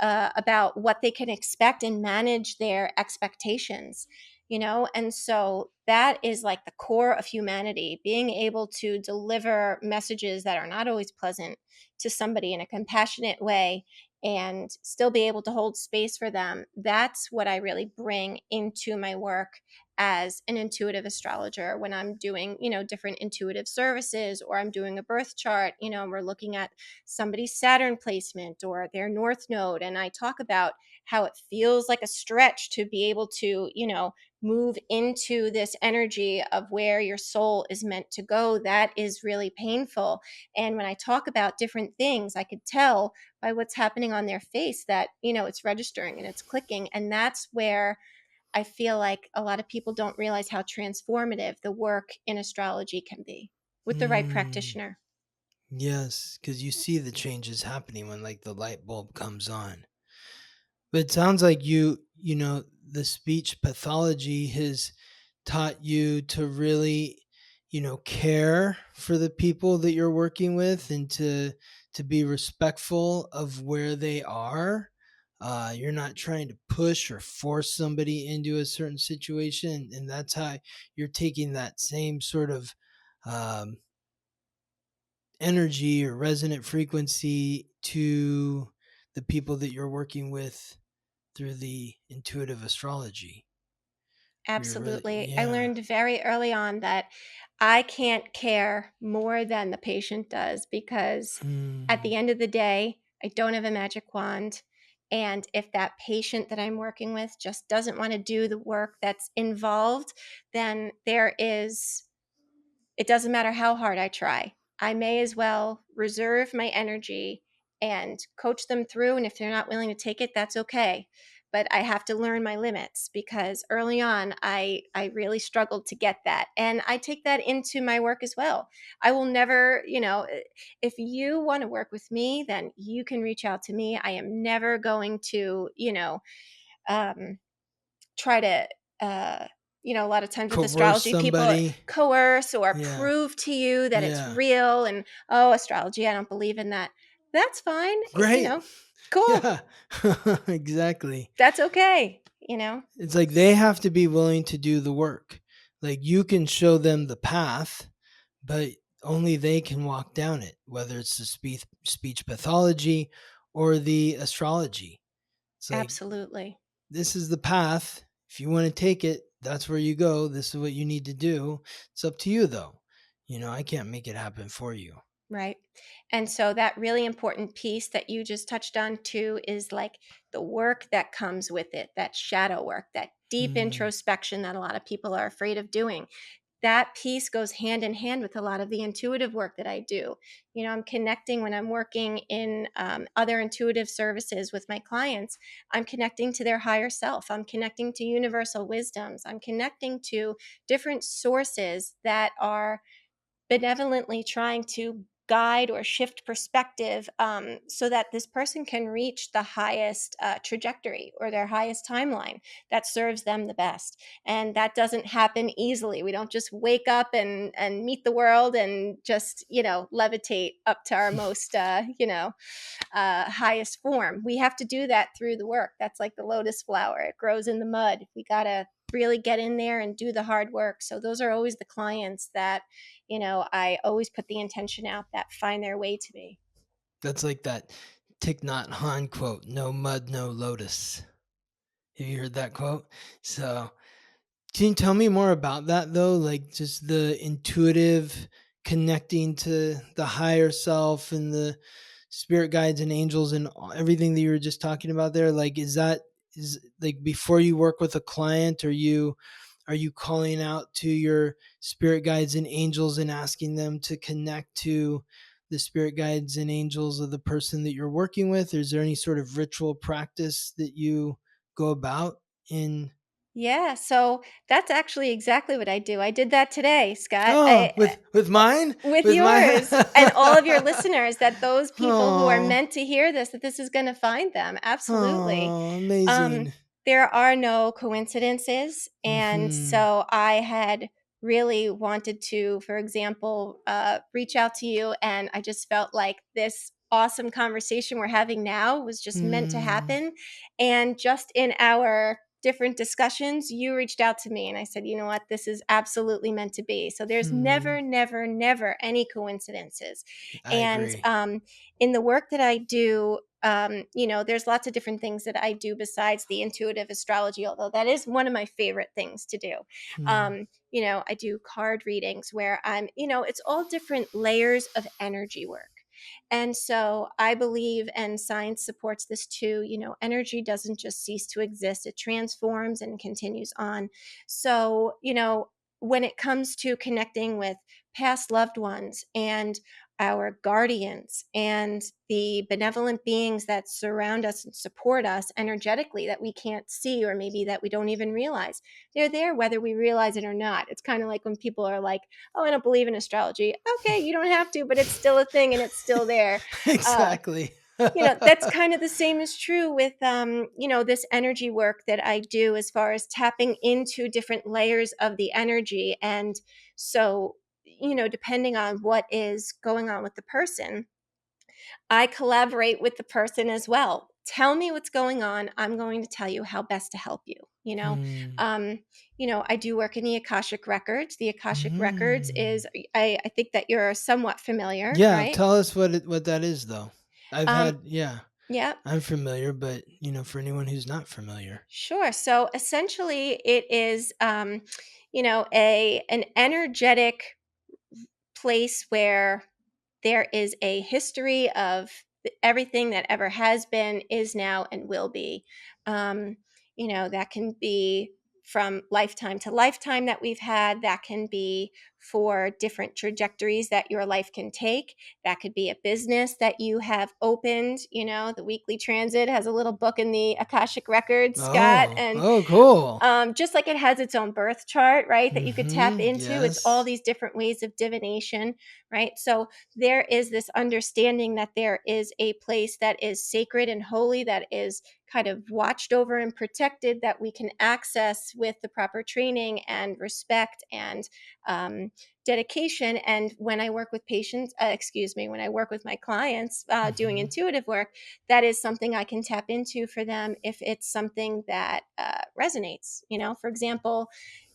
A: about what they can expect and manage their expectations. And so that is like the core of humanity, being able to deliver messages that are not always pleasant to somebody in a compassionate way and still be able to hold space for them. That's what I really bring into my work as an intuitive astrologer when I'm doing, different intuitive services or I'm doing a birth chart, and we're looking at somebody's Saturn placement or their North Node. And I talk about how it feels like a stretch to be able to, move into this energy of where your soul is meant to go. That is really painful. And when I talk about different things, I could tell by what's happening on their face that, it's registering and it's clicking. And that's where I feel like a lot of people don't realize how transformative the work in astrology can be with the right
B: Mm.
A: practitioner.
B: Yes, because you see the changes happening when like the light bulb comes on. But it sounds like the speech pathology has taught you to really, care for the people that you're working with and to be respectful of where they are. You're not trying to push or force somebody into a certain situation, and that's how you're taking that same sort of um, energy or resonant frequency to the people that you're working with through the intuitive astrology. You're really,
A: Absolutely. I
B: yeah.
A: learned very early on that I can't care more than the patient does because at
B: Mm.
A: the end of the day, I don't have a magic wand. And if that patient that I'm working with just doesn't want to do the work that's involved, then it doesn't matter how hard I try. I may as well reserve my energy and coach them through. And if they're not willing to take it, that's okay. But I have to learn my limits because early on, I really struggled to get that. And I take that into my work as well. I will never, if you want to work with me, then you can reach out to me. I am never going to, um, try to a lot of times with
B: Coerce
A: astrology people
B: somebody.
A: coerce or
B: Yeah.
A: prove to you that it's
B: Yeah.
A: real and oh, astrology, I don't believe in that. That's fine.
B: Great.
A: Cool.
B: Yeah. Exactly.
A: That's okay.
B: It's like they have to be willing to do the work. Like you can show them the path, but only they can walk down it, whether it's the speech pathology or the astrology. It's like
A: Absolutely.
B: this is the path. If you want to take it, that's where you go. This is what you need to do. It's up to you, though. I can't make it happen for you.
A: Right. And so that really important piece that you just touched on too is like the work that comes with it, that shadow work, that deep
B: Hmm.
A: introspection that a lot of people are afraid of doing. That piece goes hand in hand with a lot of the intuitive work that I do. I'm connecting when I'm working in other intuitive services with my clients. I'm connecting to their higher self. I'm connecting to universal wisdoms. I'm connecting to different sources that are benevolently trying to guide or shift perspective so that this person can reach the highest trajectory or their highest timeline that serves them the best. And that doesn't happen easily. We don't just wake up and meet the world and just levitate up to our most highest form. We have to do that through the work. That's like the lotus flower, it grows in the mud. We got to really get in there and do the hard work. So those are always the clients that I always put the intention out that find their way to me.
B: That's like that Thich Nhat Hanh quote, "No mud, no lotus." Have you heard that quote? So, can you tell me more about that though? Like just the intuitive connecting to the higher self and the spirit guides and angels and everything that you were just talking about there. Like, is like before you work with a client, are you calling out to your spirit guides and angels and asking them to connect to the spirit guides and angels of the person that you're working with? Or is there any sort of ritual practice that you go about in?
A: Yeah, so that's actually exactly what I do. I did that today, Scott.
B: Oh, with mine?
A: With
B: With my
A: yours and all of your listeners, that those people who are
B: Oh,
A: meant to hear this, that this is going to find them. Absolutely.
B: oh,
A: Um,
B: amazing.
A: there are no coincidences. And
B: Mhm.
A: so I had really wanted to, for example, reach out to you. And I just felt like this awesome conversation we're having now was just meant to
B: Mm.
A: happen. And just in our different discussions, you reached out to me and I said, you know what, this is absolutely meant to be. So there's
B: Hmm.
A: never, never, never any coincidences.
B: I
A: And
B: agree.
A: in the work that I do, there's lots of different things that I do besides the intuitive astrology, although that is one of my favorite things to do.
B: Hmm.
A: I do card readings where it's all different layers of energy work. And so I believe, and science supports this too, energy doesn't just cease to exist, it transforms and continues on. So, when it comes to connecting with past loved ones and our guardians and the benevolent beings that surround us and support us energetically that we can't see or maybe that we don't even realize, they're there whether we realize it or not. It's kind of like when people are like, oh, I don't believe in astrology. Okay, you don't have to, but it's still a thing and it's still there. uh,
B: Exactly.
A: that's kind of the same is true with this energy work that I do as far as tapping into different layers of the energy. And so depending on what is going on with the person, I collaborate with the person as well. Tell me what's going on. I'm going to tell you how best to help you.
B: Hmm.
A: Um, I do work in the Akashic Records. The Akashic Records
B: Mm.
A: is, I think that you're somewhat familiar,
B: Yeah,
A: right?
B: tell us what that is though.
A: Um,
B: Yeah,
A: yeah,
B: I'm familiar, but for anyone who's not familiar.
A: sure. So essentially, it is, a an energetic place where there is a history of everything that ever has been, is now, and will be. That can be from lifetime to lifetime that we've had. That can be for different trajectories that your life can take. That could be a business that you have opened. The weekly transit has a little book in the Akashic Records, Scott,
B: Oh,
A: and
B: oh, cool.
A: just like it has its own birth chart, right, that you could tap
B: Mm-hmm.
A: into, it's all
B: Yes.
A: these different ways of divination, right? So there is this understanding that there is a place that is sacred and holy, that is kind of watched over and protected, that we can access with the proper training and respect and dedication. And when I work with patients, when I work with my clients doing
B: Mm-hmm.
A: intuitive work, that is something I can tap into for them if it's something that resonates. For example,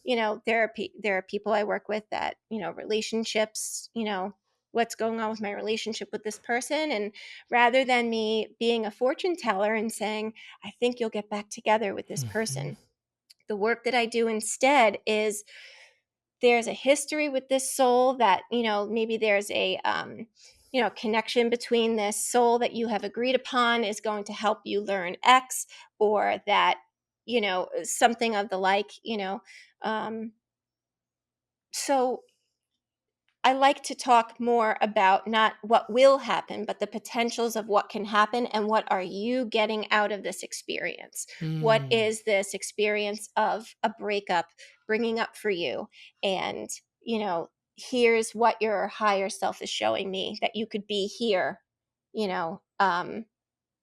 A: there are people I work with that, relationships, what's going on with my relationship with this person. And rather than me being a fortune teller and saying, I think you'll get back together with this
B: Mm-hmm.
A: person, the work that I do instead is there's a history with this soul that, maybe there's a connection between this soul that you have agreed upon is going to help you learn X, or that, something of the like, so I like to talk more about not what will happen, but the potentials of what can happen, and what are you getting out of this experience? What
B: Mm,
A: is this experience of a breakup bringing up for you? And, here's what your higher self is showing me, that you could be here, you know, um,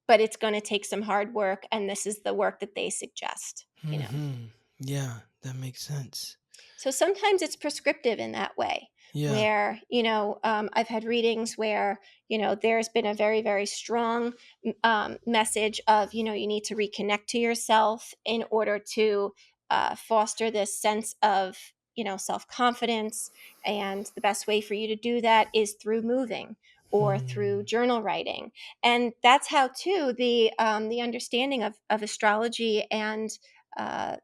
A: but it's going to take some hard work. And this is the work that they suggest.
B: mm-hmm. Yeah, that makes sense.
A: So sometimes it's prescriptive in that way,
B: Yeah.
A: where, I've had readings where, there's been a very, very strong message of, you need to reconnect to yourself in order to foster this sense of, self confidence. And the best way for you to do that is through moving or through
B: Mm,
A: journal writing. And that's how, too, the understanding of astrology and uh,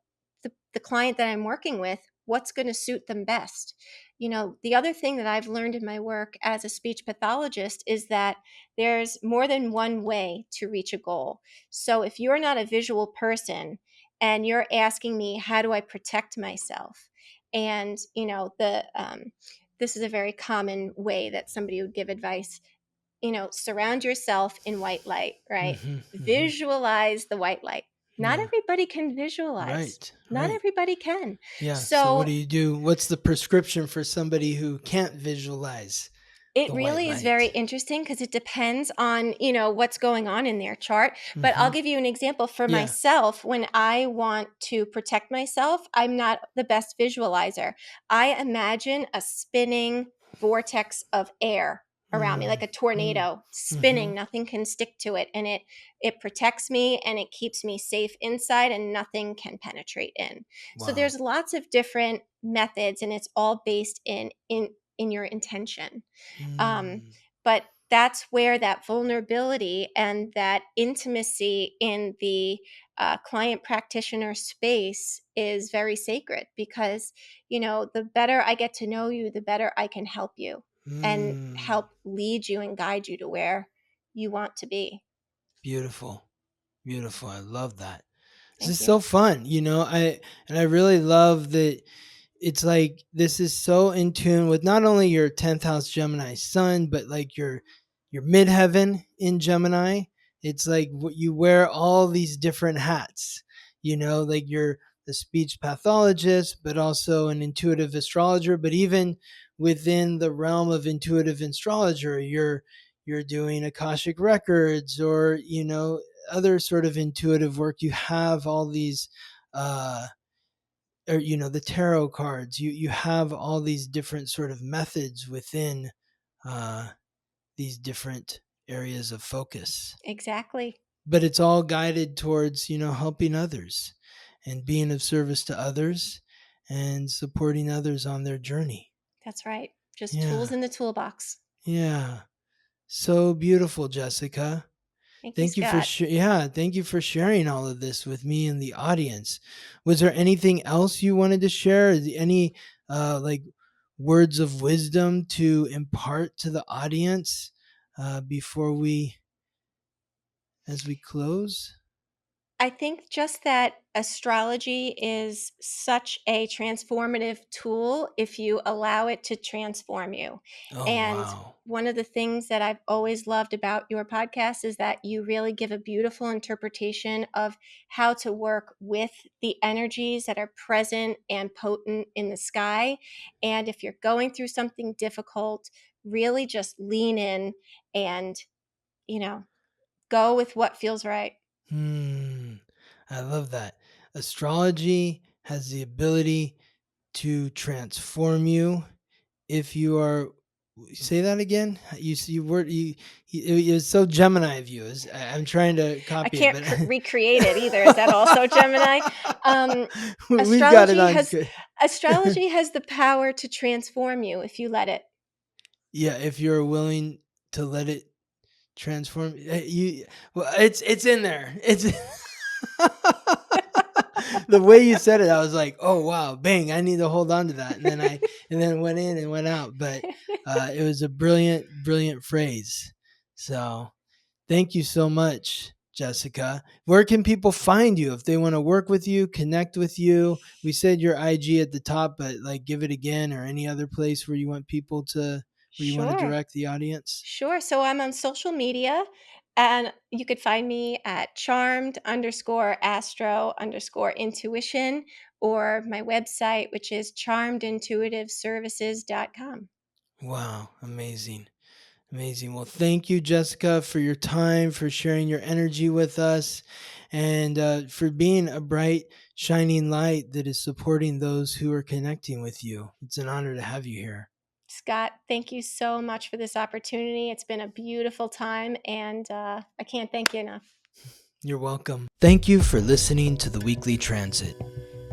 A: the client that I'm working with, what's going to suit them best. The other thing that I've learned in my work as a speech pathologist is that there's more than one way to reach a goal. So if you're not a visual person and you're asking me, how do I protect myself? And, this is a very common way that somebody would give advice. Surround yourself in white light, right?
B: mm-hmm, mm-hmm.
A: Visualize the white light. Not
B: Yeah.
A: everybody can visualize.
B: Right.
A: Not
B: Right.
A: everybody can.
B: Yeah. So what
A: So
B: do you do? What's the prescription for somebody who can't visualize
A: it
B: the white
A: really is very
B: light?
A: interesting because it depends on, what's going on in their chart. But I'll
B: Mm-hmm.
A: give you an example for
B: Yeah.
A: myself. When I want to protect myself, I'm not the best visualizer. I imagine a spinning vortex of air around me,
B: Mm,
A: like a
B: mm,
A: tornado
B: mm-hmm.
A: spinning. Nothing can stick to it, and it protects me and it keeps me safe inside, and nothing can penetrate in. So
B: Wow.
A: there's lots of different methods, and it's all based in your intention. Um,
B: Mm,
A: but that's where that vulnerability and that intimacy in the client practitioner space is very sacred, because, the better I get to know you, the better I can help you and
B: mm.
A: help lead you and guide you to where you want to be.
B: Beautiful. Beautiful. I love that. This is
A: Thank you.
B: so fun. I really love that it's like this is so in tune with not only your 10th house Gemini sun, but like your midheaven in Gemini. It's like you wear all these different hats, like you're the speech pathologist, but also an intuitive astrologer. But even within the realm of intuitive astrologer, you're doing Akashic Records, or other sort of intuitive work. You have all these or the tarot cards. You have all these different sort of methods within uh these different areas of focus,
A: Exactly.
B: but it's all guided towards helping others and being of service to others and supporting others on their journey.
A: That's right. Just tools
B: Yeah.
A: in the toolbox.
B: Yeah. So beautiful, Jessica.
A: Thank you, Scott.
B: Thank you for sharing all of this with me and the audience. Was there anything else you wanted to share? Any like words of wisdom to impart to the audience before we as we close?
A: I think just that astrology is such a transformative tool if you allow it to transform you.
B: Oh
A: And
B: wow.
A: one of the things that I've always loved about your podcast is that you really give a beautiful interpretation of how to work with the energies that are present and potent in the sky. And if you're going through something difficult, really just lean in and, you know, go with what feels right.
B: Hmm. I love that. Astrology has the ability to transform you if you are. Say that again. You word it was so Gemini of you. I'm trying to
A: I
B: copy it,
A: can't
B: but
A: recreate it either. Is that also Gemini? Um,
B: we've got it
A: astrology
B: on
A: has
B: good.
A: astrology has the power to transform you if you let it.
B: Yeah, if you're willing to let it transform you. Well, it's in there. It's the way you said it, I was like, oh wow, bang, I need to hold on to that. And then went in and went out. But it was a brilliant phrase. So thank you so much, Jessica. Where can people find you if they want to work with you, connect with you? We said your IG at the top, but like give it again, or any other place where you want people to, where you want to
A: Sure.
B: direct the audience.
A: Sure. So I'm on social media, and you could find me at charmed_astro_intuition, or my website, which is charmedintuitiveservices.com.
B: Wow, amazing. Amazing. Well, thank you, Jessica, for your time, for sharing your energy with us, and for being a bright, shining light that is supporting those who are connecting with you. It's an honor to have you here.
A: Scott, thank you so much for this opportunity. It's been a beautiful time, and I can't thank you enough.
B: You're welcome. Thank you for listening to the Weekly Transit,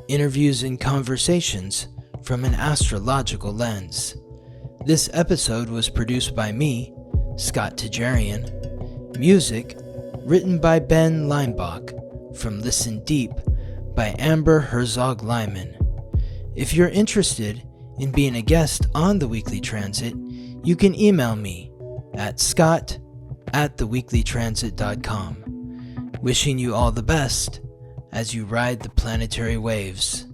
B: interviews and conversations from an astrological lens. This episode was produced by me, Scott Tajarian. Music written by Ben Leinbach from Listen Deep by Amber Herzog Lyman. If you're interested in being a guest on the Weekly Transit, you can email me at scott@theweeklytransit.com. Wishing you all the best as you ride the planetary waves.